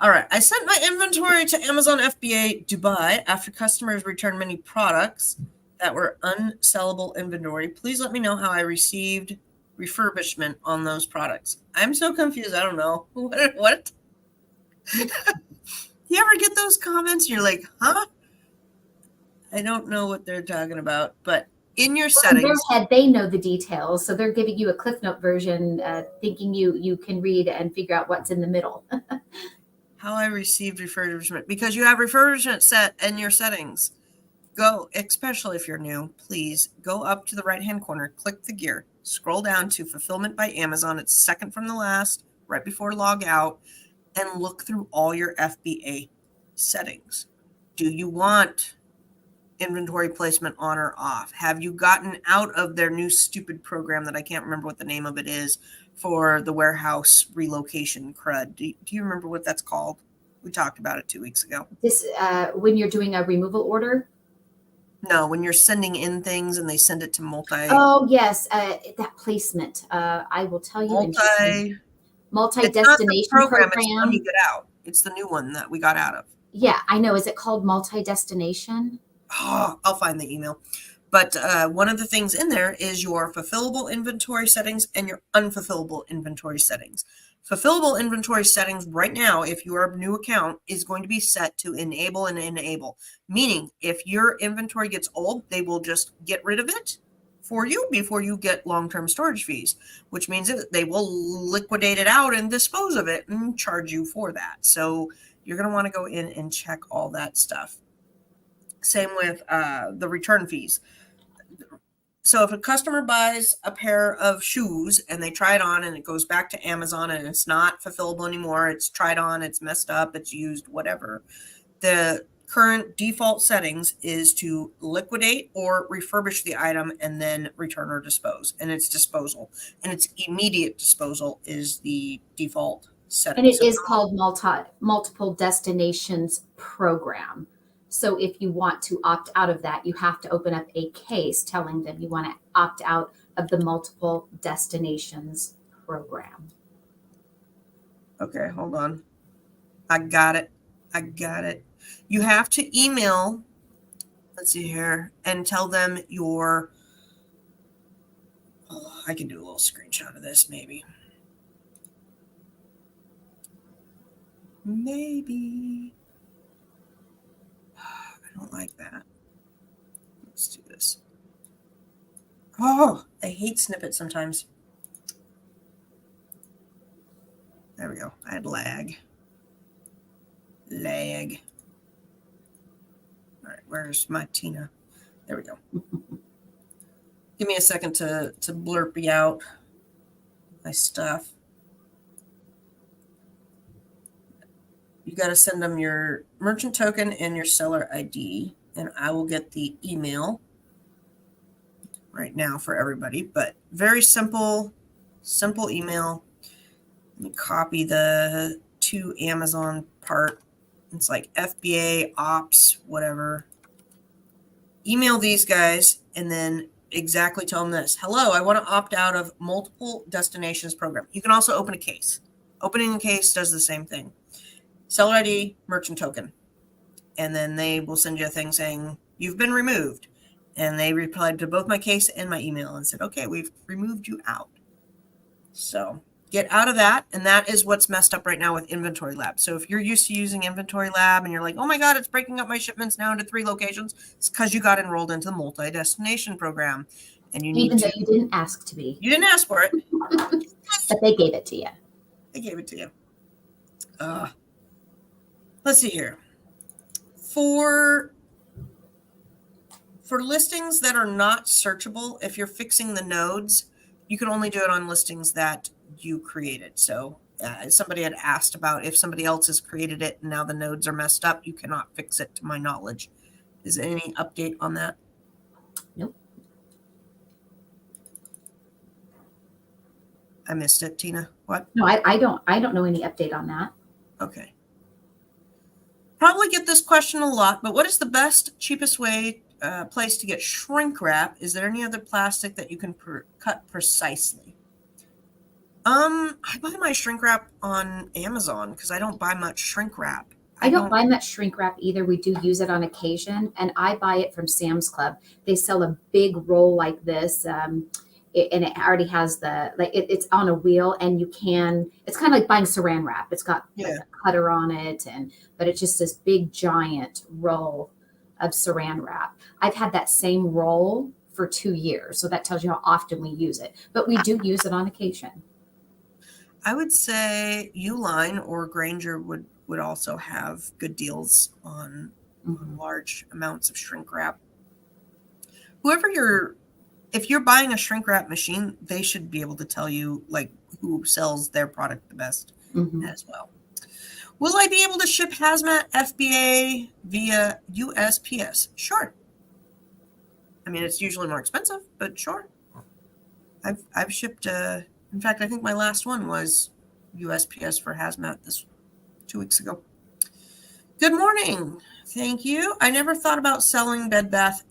All right. I sent my inventory to Amazon FBA Dubai after customers returned many products that were unsellable inventory. Please let me know how I received refurbishment on those products. I'm so confused. I don't know. What? You ever get those comments? You're like, huh? I don't know what they're talking about, but in your settings. In their head, they know the details. So they're giving you a Cliff Note version, thinking you can read and figure out what's in the middle. How I received refurbishment, because you have refurbishment set in your settings. Go, especially if you're new, please go up to the right-hand corner, click the gear, scroll down to Fulfillment by Amazon. It's second from the last, right before log out, and look through all your FBA settings. Do you want inventory placement on or off? Have you gotten out of their new stupid program that I can't remember what the name of it is for the warehouse relocation crud? Do you remember what that's called? We talked about it 2 weeks ago. This when you're doing a removal order? No, when you're sending in things and they send it to multi. Oh yes, that placement. I will tell you. Multi-destination program. It's the one you get out. It's the new one that we got out of. Yeah, I know. Is it called multi-destination? Oh, I'll find the email. But one of the things in there is your fulfillable inventory settings and your unfulfillable inventory settings. Fulfillable inventory settings right now, if you are a new account, is going to be set to enable and enable. Meaning, if your inventory gets old, they will just get rid of it for you before you get long-term storage fees, which means that they will liquidate it out and dispose of it and charge you for that. So you're going to want to go in and check all that stuff. Same with the return fees. So if a customer buys a pair of shoes and they try it on and it goes back to Amazon and it's not fulfillable anymore, it's tried on, it's messed up, it's used, whatever, the current default settings is to liquidate or refurbish the item and then return or dispose. And it's disposal. And its immediate disposal is the default setting. And it is called multiple destinations program. So if you want to opt out of that, you have to open up a case telling them you want to opt out of the multiple destinations program. Okay, hold on. I got it. You have to email, let's see here, and tell them your, I can do a little screenshot of this maybe. Maybe. I don't like that. Let's do this. Oh, I hate snippets sometimes. There we go. I had lag. All right, where's my Tina? There we go. Give me a second to blurp you out my stuff. You got to send them your merchant token and your seller ID, and I will get the email right now for everybody. But very simple email. Let me copy the to Amazon part. It's like FBA, ops, whatever. Email these guys and then exactly tell them this. Hello, I want to opt out of multiple destinations program. You can also open a case. Opening a case does the same thing. Seller ID, merchant token. And then they will send you a thing saying, you've been removed. And they replied to both my case and my email and said, okay, we've removed you out. So get out of that. And that is what's messed up right now with Inventory Lab. So if you're used to using Inventory Lab and you're like, oh my God, it's breaking up my shipments now into 3 locations, it's because you got enrolled into the multi-destination program. And you need even though you didn't ask to be. You didn't ask for it. But they gave it to you. They gave it to you. Let's see here. For listings that are not searchable, if you're fixing the nodes, you can only do it on listings that you created. So somebody had asked about if somebody else has created it and now the nodes are messed up, you cannot fix it to my knowledge. Is there any update on that? Nope. I missed it, Tina. What? No, I don't know any update on that. Okay. Probably get this question a lot, but what is the best, cheapest way, place to get shrink wrap? Is there any other plastic that you can cut precisely? I buy my shrink wrap on Amazon because I don't buy much shrink wrap. I don't buy much shrink wrap either. We do use it on occasion, and I buy it from Sam's Club. They sell a big roll like this. And it already has it's on a wheel, and it's kind of like buying saran wrap. It's got like a cutter on it, but it's just this big giant roll of saran wrap. I've had that same roll for 2 years, so that tells you how often we use it. But we do use it on occasion. I would say Uline or Granger would also have good deals on large amounts of shrink wrap. If you're buying a shrink wrap machine, they should be able to tell you like who sells their product the best as well. Will I be able to ship hazmat FBA via USPS? Sure. I mean, it's usually more expensive, but sure. I've shipped, in fact, I think my last one was USPS for hazmat 2 weeks ago. Good morning. Thank you. I never thought about selling Bed Bath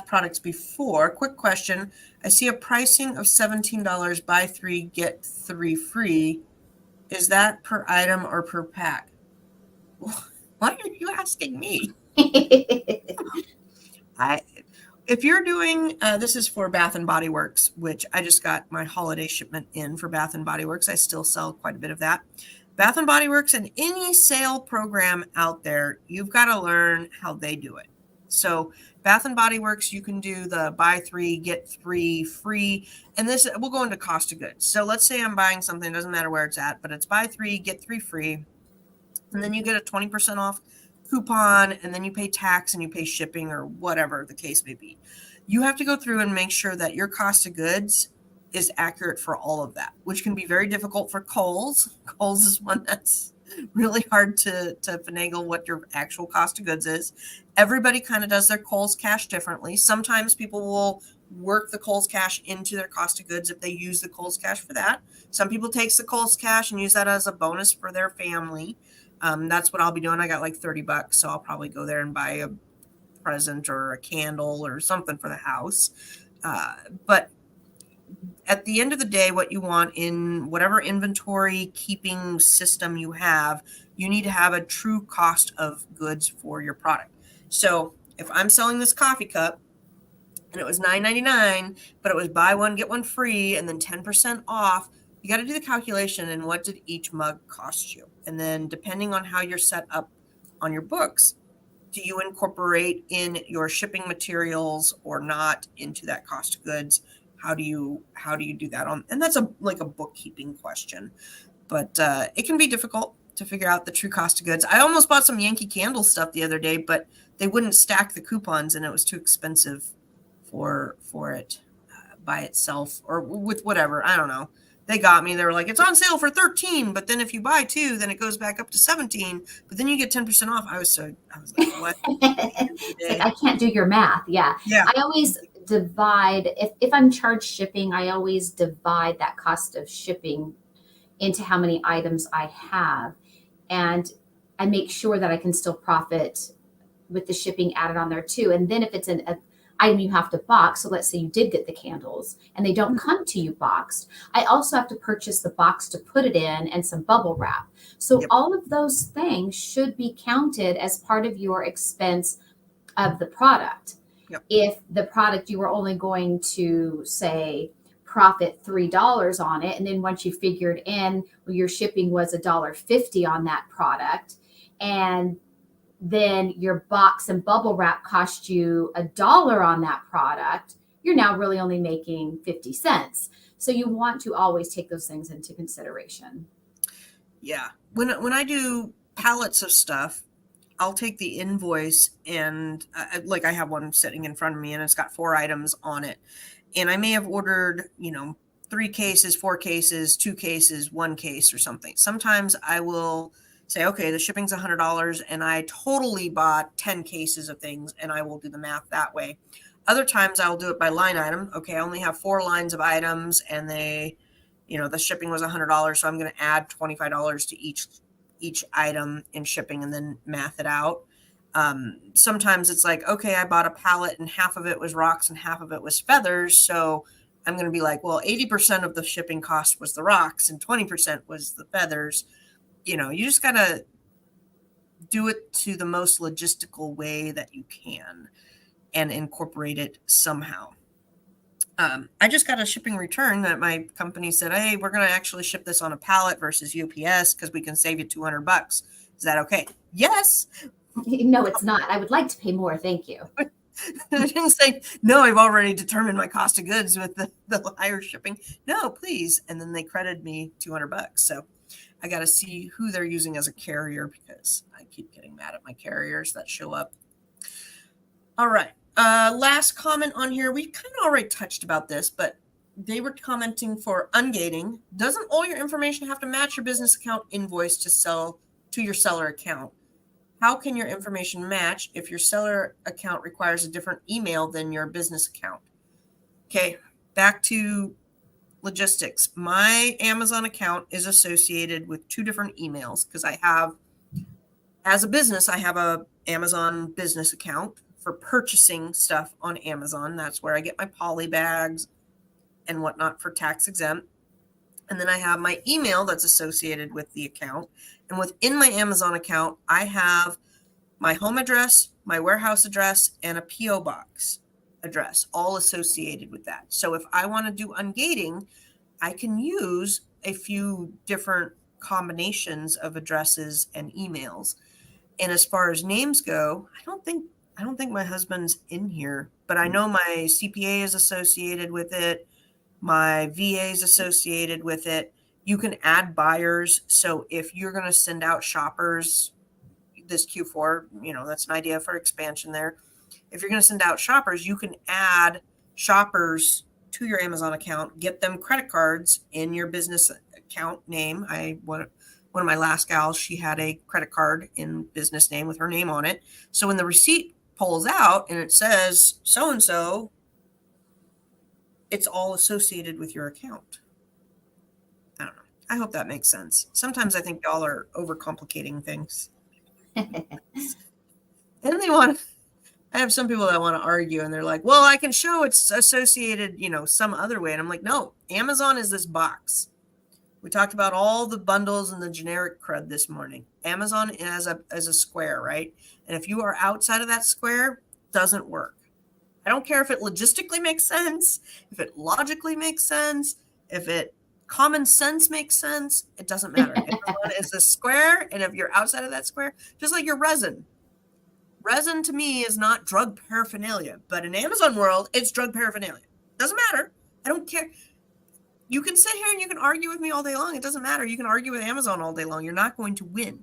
products before. Quick question. I see a pricing of $17, buy 3, get 3 free. Is that per item or per pack? Why are you asking me? if you're doing, this is for Bath and Body Works, which I just got my holiday shipment in for Bath and Body Works. I still sell quite a bit of that. Bath and Body Works and any sale program out there, you've got to learn how they do it. So Bath and Body Works, you can do the buy 3, get 3 free. And this will go into cost of goods. So let's say I'm buying something, doesn't matter where it's at, but it's buy 3, get 3 free. And then you get a 20% off coupon, and then you pay tax and you pay shipping or whatever the case may be. You have to go through and make sure that your cost of goods is accurate for all of that, which can be very difficult for Kohl's. Kohl's is one that's really hard to finagle what your actual cost of goods is. Everybody kind of does their Kohl's cash differently. Sometimes people will work the Kohl's cash into their cost of goods if they use the Kohl's cash for that. Some people take the Kohl's cash and use that as a bonus for their family. That's what I'll be doing. I got like $30, so I'll probably go there and buy a present or a candle or something for the house. But at the end of the day, what you want in whatever inventory keeping system you have, you need to have a true cost of goods for your product. So if I'm selling this coffee cup and it was $9.99, but it was buy one, get one free, and then 10% off, you got to do the calculation and what did each mug cost you? And then depending on how you're set up on your books, do you incorporate in your shipping materials or not into that cost of goods? How do you do that on? And that's like a bookkeeping question, but it can be difficult to figure out the true cost of goods. I almost bought some Yankee Candle stuff the other day, but they wouldn't stack the coupons and it was too expensive for it by itself or with whatever. I don't know. They got me. They were like, it's on sale for 13, but then if you buy 2, then it goes back up to 17, but then you get 10% off. I was like, what? It's like, I can't do your math. Yeah. I always divide, if I'm charged shipping, I always divide that cost of shipping into how many items I have. And I make sure that I can still profit with the shipping added on there too. And then if it's an item you have to box, so let's say you did get the candles and they don't come to you boxed, I also have to purchase the box to put it in and some bubble wrap. So all of those things should be counted as part of your expense of the product. If the product you were only going to say profit $3 on it, and then once you figured in your shipping was $1.50 on that product, and then your box and bubble wrap cost you $1 on that product, you're now really only making 50 cents. So you want to always take those things into consideration. Yeah. When I do pallets of stuff, I'll take the invoice and like I have one sitting in front of me and it's got 4 items on it. And I may have ordered, 3 cases, 4 cases, 2 cases, 1 case or something. Sometimes I will say, okay, the shipping's $100 and I totally bought 10 cases of things and I will do the math that way. Other times I'll do it by line item. Okay, I only have 4 lines of items and the shipping was $100. So I'm going to add $25 to each item in shipping and then math it out. Sometimes it's like, okay, I bought a pallet and half of it was rocks and half of it was feathers. So I'm going to be like, well, 80% of the shipping cost was the rocks and 20% was the feathers. You just got to do it to the most logistical way that you can and incorporate it somehow. I just got a shipping return that my company said, hey, we're going to actually ship this on a pallet versus UPS because we can save you $200. Is that okay? Yes. No, it's not. I would like to pay more. Thank you. I didn't say, no, I've already determined my cost of goods with the higher shipping. No, please. And then they credited me $200. So I got to see who they're using as a carrier because I keep getting mad at my carriers that show up. All right. Last comment on here. We kind of already touched about this, but they were commenting for ungating. Doesn't all your information have to match your business account invoice to sell to your seller account? How can your information match if your seller account requires a different email than your business account? Okay, back to logistics. My Amazon account is associated with 2 different emails because as a business, I have a Amazon business account for purchasing stuff on Amazon. That's where I get my poly bags and whatnot for tax exempt. And then I have my email that's associated with the account. And within my Amazon account, I have my home address, my warehouse address, and a PO box. address, all associated with that. So if I want to do ungating, I can use a few different combinations of addresses and emails. And as far as names go, I don't think my husband's in here, but I know my CPA is associated with it. My VA is associated with it. You can add buyers. So if you're going to send out shoppers this Q4, that's an idea for expansion there. If you're going to send out shoppers, you can add shoppers to your Amazon account, get them credit cards in your business account name. One of my last gals, she had a credit card in business name with her name on it. So when the receipt pulls out and it says so-and-so, it's all associated with your account. I don't know. I hope that makes sense. Sometimes I think y'all are overcomplicating things. And I have some people that want to argue and they're like, well, I can show it's associated, some other way. And I'm like, no, Amazon is this box. We talked about all the bundles and the generic crud this morning. Amazon as a square, right? And if you are outside of that square, it doesn't work. I don't care if it logistically makes sense, if it logically makes sense, if it common sense makes sense, it doesn't matter. Amazon is a square, and if you're outside of that square, just like your resin. Resin to me is not drug paraphernalia, but in Amazon world, it's drug paraphernalia. Doesn't matter. I don't care. You can sit here and you can argue with me all day long. It doesn't matter. You can argue with Amazon all day long. You're not going to win.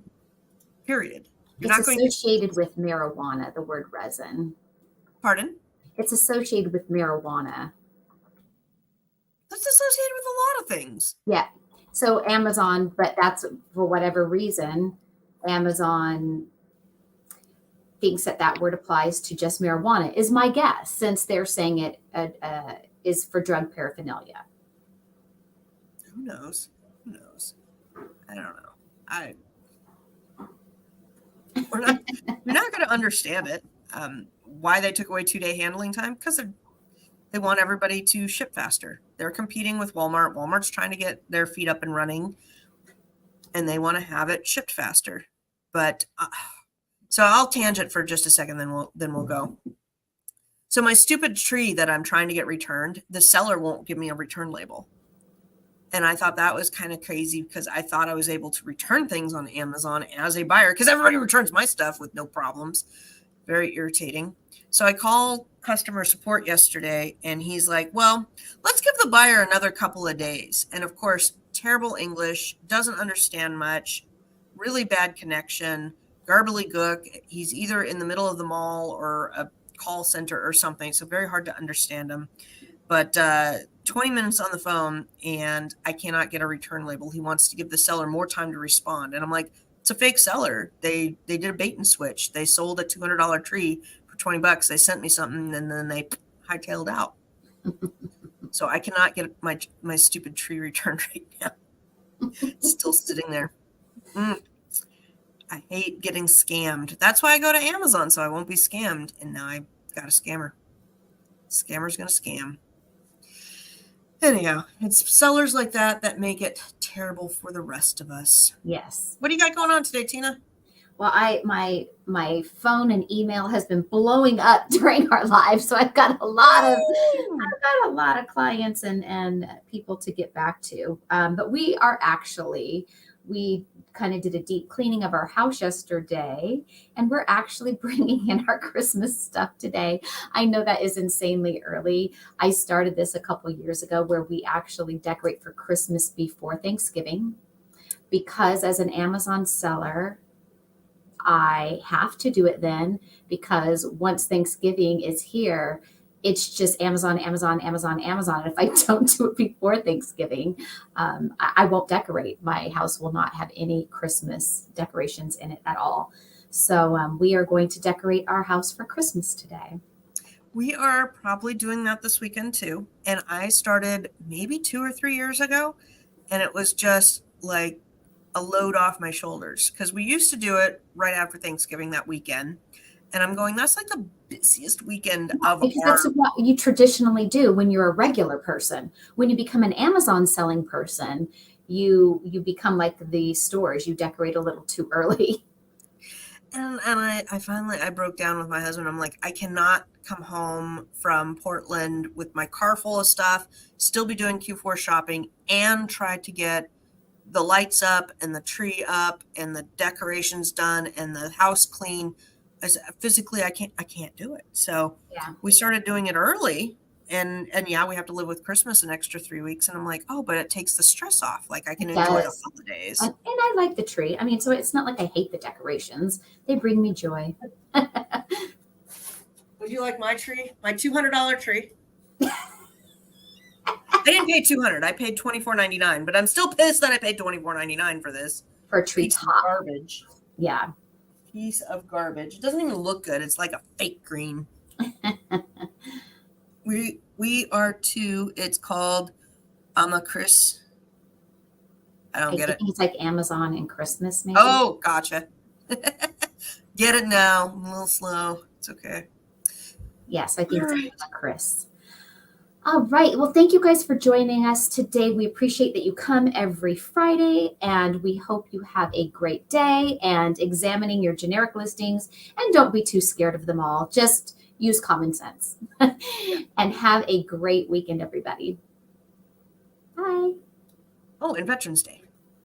Period. It's associated with marijuana, the word resin. Pardon? It's associated with marijuana. That's associated with a lot of things. Yeah. So Amazon, but that's for whatever reason, Amazon thinks that word applies to just marijuana, is my guess, since they're saying it is for drug paraphernalia. Who knows? I don't know. You're not going to understand it. Why they took away 2-day handling time? Because they want everybody to ship faster. They're competing with Walmart. Walmart's trying to get their feet up and running, and they want to have it shipped faster. But so I'll tangent for just a second, then we'll go. So my stupid tree that I'm trying to get returned, the seller won't give me a return label. And I thought that was kind of crazy because I thought I was able to return things on Amazon as a buyer because everybody returns my stuff with no problems. Very irritating. So I called customer support yesterday and he's like, well, let's give the buyer another couple of days. And of course, terrible English, doesn't understand much, really bad connection, garbly gook. He's either in the middle of the mall or a call center or something. So very hard to understand him. But 20 minutes on the phone and I cannot get a return label. He wants to give the seller more time to respond. And I'm like, it's a fake seller. They did a bait and switch. They sold a $200 tree for $20. They sent me something and then they hightailed out. So I cannot get my stupid tree returned right now. It's still sitting there. I hate getting scammed. That's why I go to Amazon, so I won't be scammed. And now I got a scammer. Scammer's going to scam. Anyhow, it's sellers like that make it terrible for the rest of us. Yes. What do you got going on today, Tina? Well, my phone and email has been blowing up during our live, so I've got a lot of clients and people to get back to. But we kind of did a deep cleaning of our house yesterday, and we're actually bringing in our Christmas stuff today. I know that is insanely early. I started this a couple years ago where we actually decorate for Christmas before Thanksgiving, because as an Amazon seller, I have to do it then, because once Thanksgiving is here, it's just Amazon. And if I don't do it before Thanksgiving, I won't decorate. My house will not have any Christmas decorations in it at all. So we are going to decorate our house for Christmas today. We are probably doing that this weekend too. And I started maybe 2 or 3 years ago, and it was just like a load off my shoulders because we used to do it right after Thanksgiving that weekend. And I'm going, that's like the busiest weekend of because that's what you traditionally do when you're a regular person. When you become an Amazon selling person, you become like the stores. You decorate a little too early. And I finally I broke down with my husband. I'm like, I cannot come home from Portland with my car full of stuff, still be doing Q4 shopping, and try to get the lights up and the tree up and the decorations done and the house clean. I said, physically, I can't do it. So Yeah. we started doing it early, and yeah, we have to live with Christmas an extra 3 weeks. And I'm like, oh, but it takes the stress off. Like I can It enjoy the does. holidays. And I like the tree. I mean, so it's not like I hate the decorations. They bring me joy. Would you like my tree? My $200 tree? I didn't pay $200. I paid $24.99, but I'm still pissed that I paid $24.99 for this For a tree piece of top. garbage. Yeah. Piece of garbage. It doesn't even look good. It's like a fake green. We are too. It's called Chris. I don't get it. think it's like Amazon and Christmas, maybe. Oh, gotcha. Get it now. I'm a little slow. It's okay. Yes, I think All it's right. Chris. All right. Well, thank you guys for joining us today. We appreciate that you come every Friday, and we hope you have a great day and examining your generic listings. And don't be too scared of them all. Just use common sense. And have a great weekend, everybody. Bye. Oh, and Veterans Day.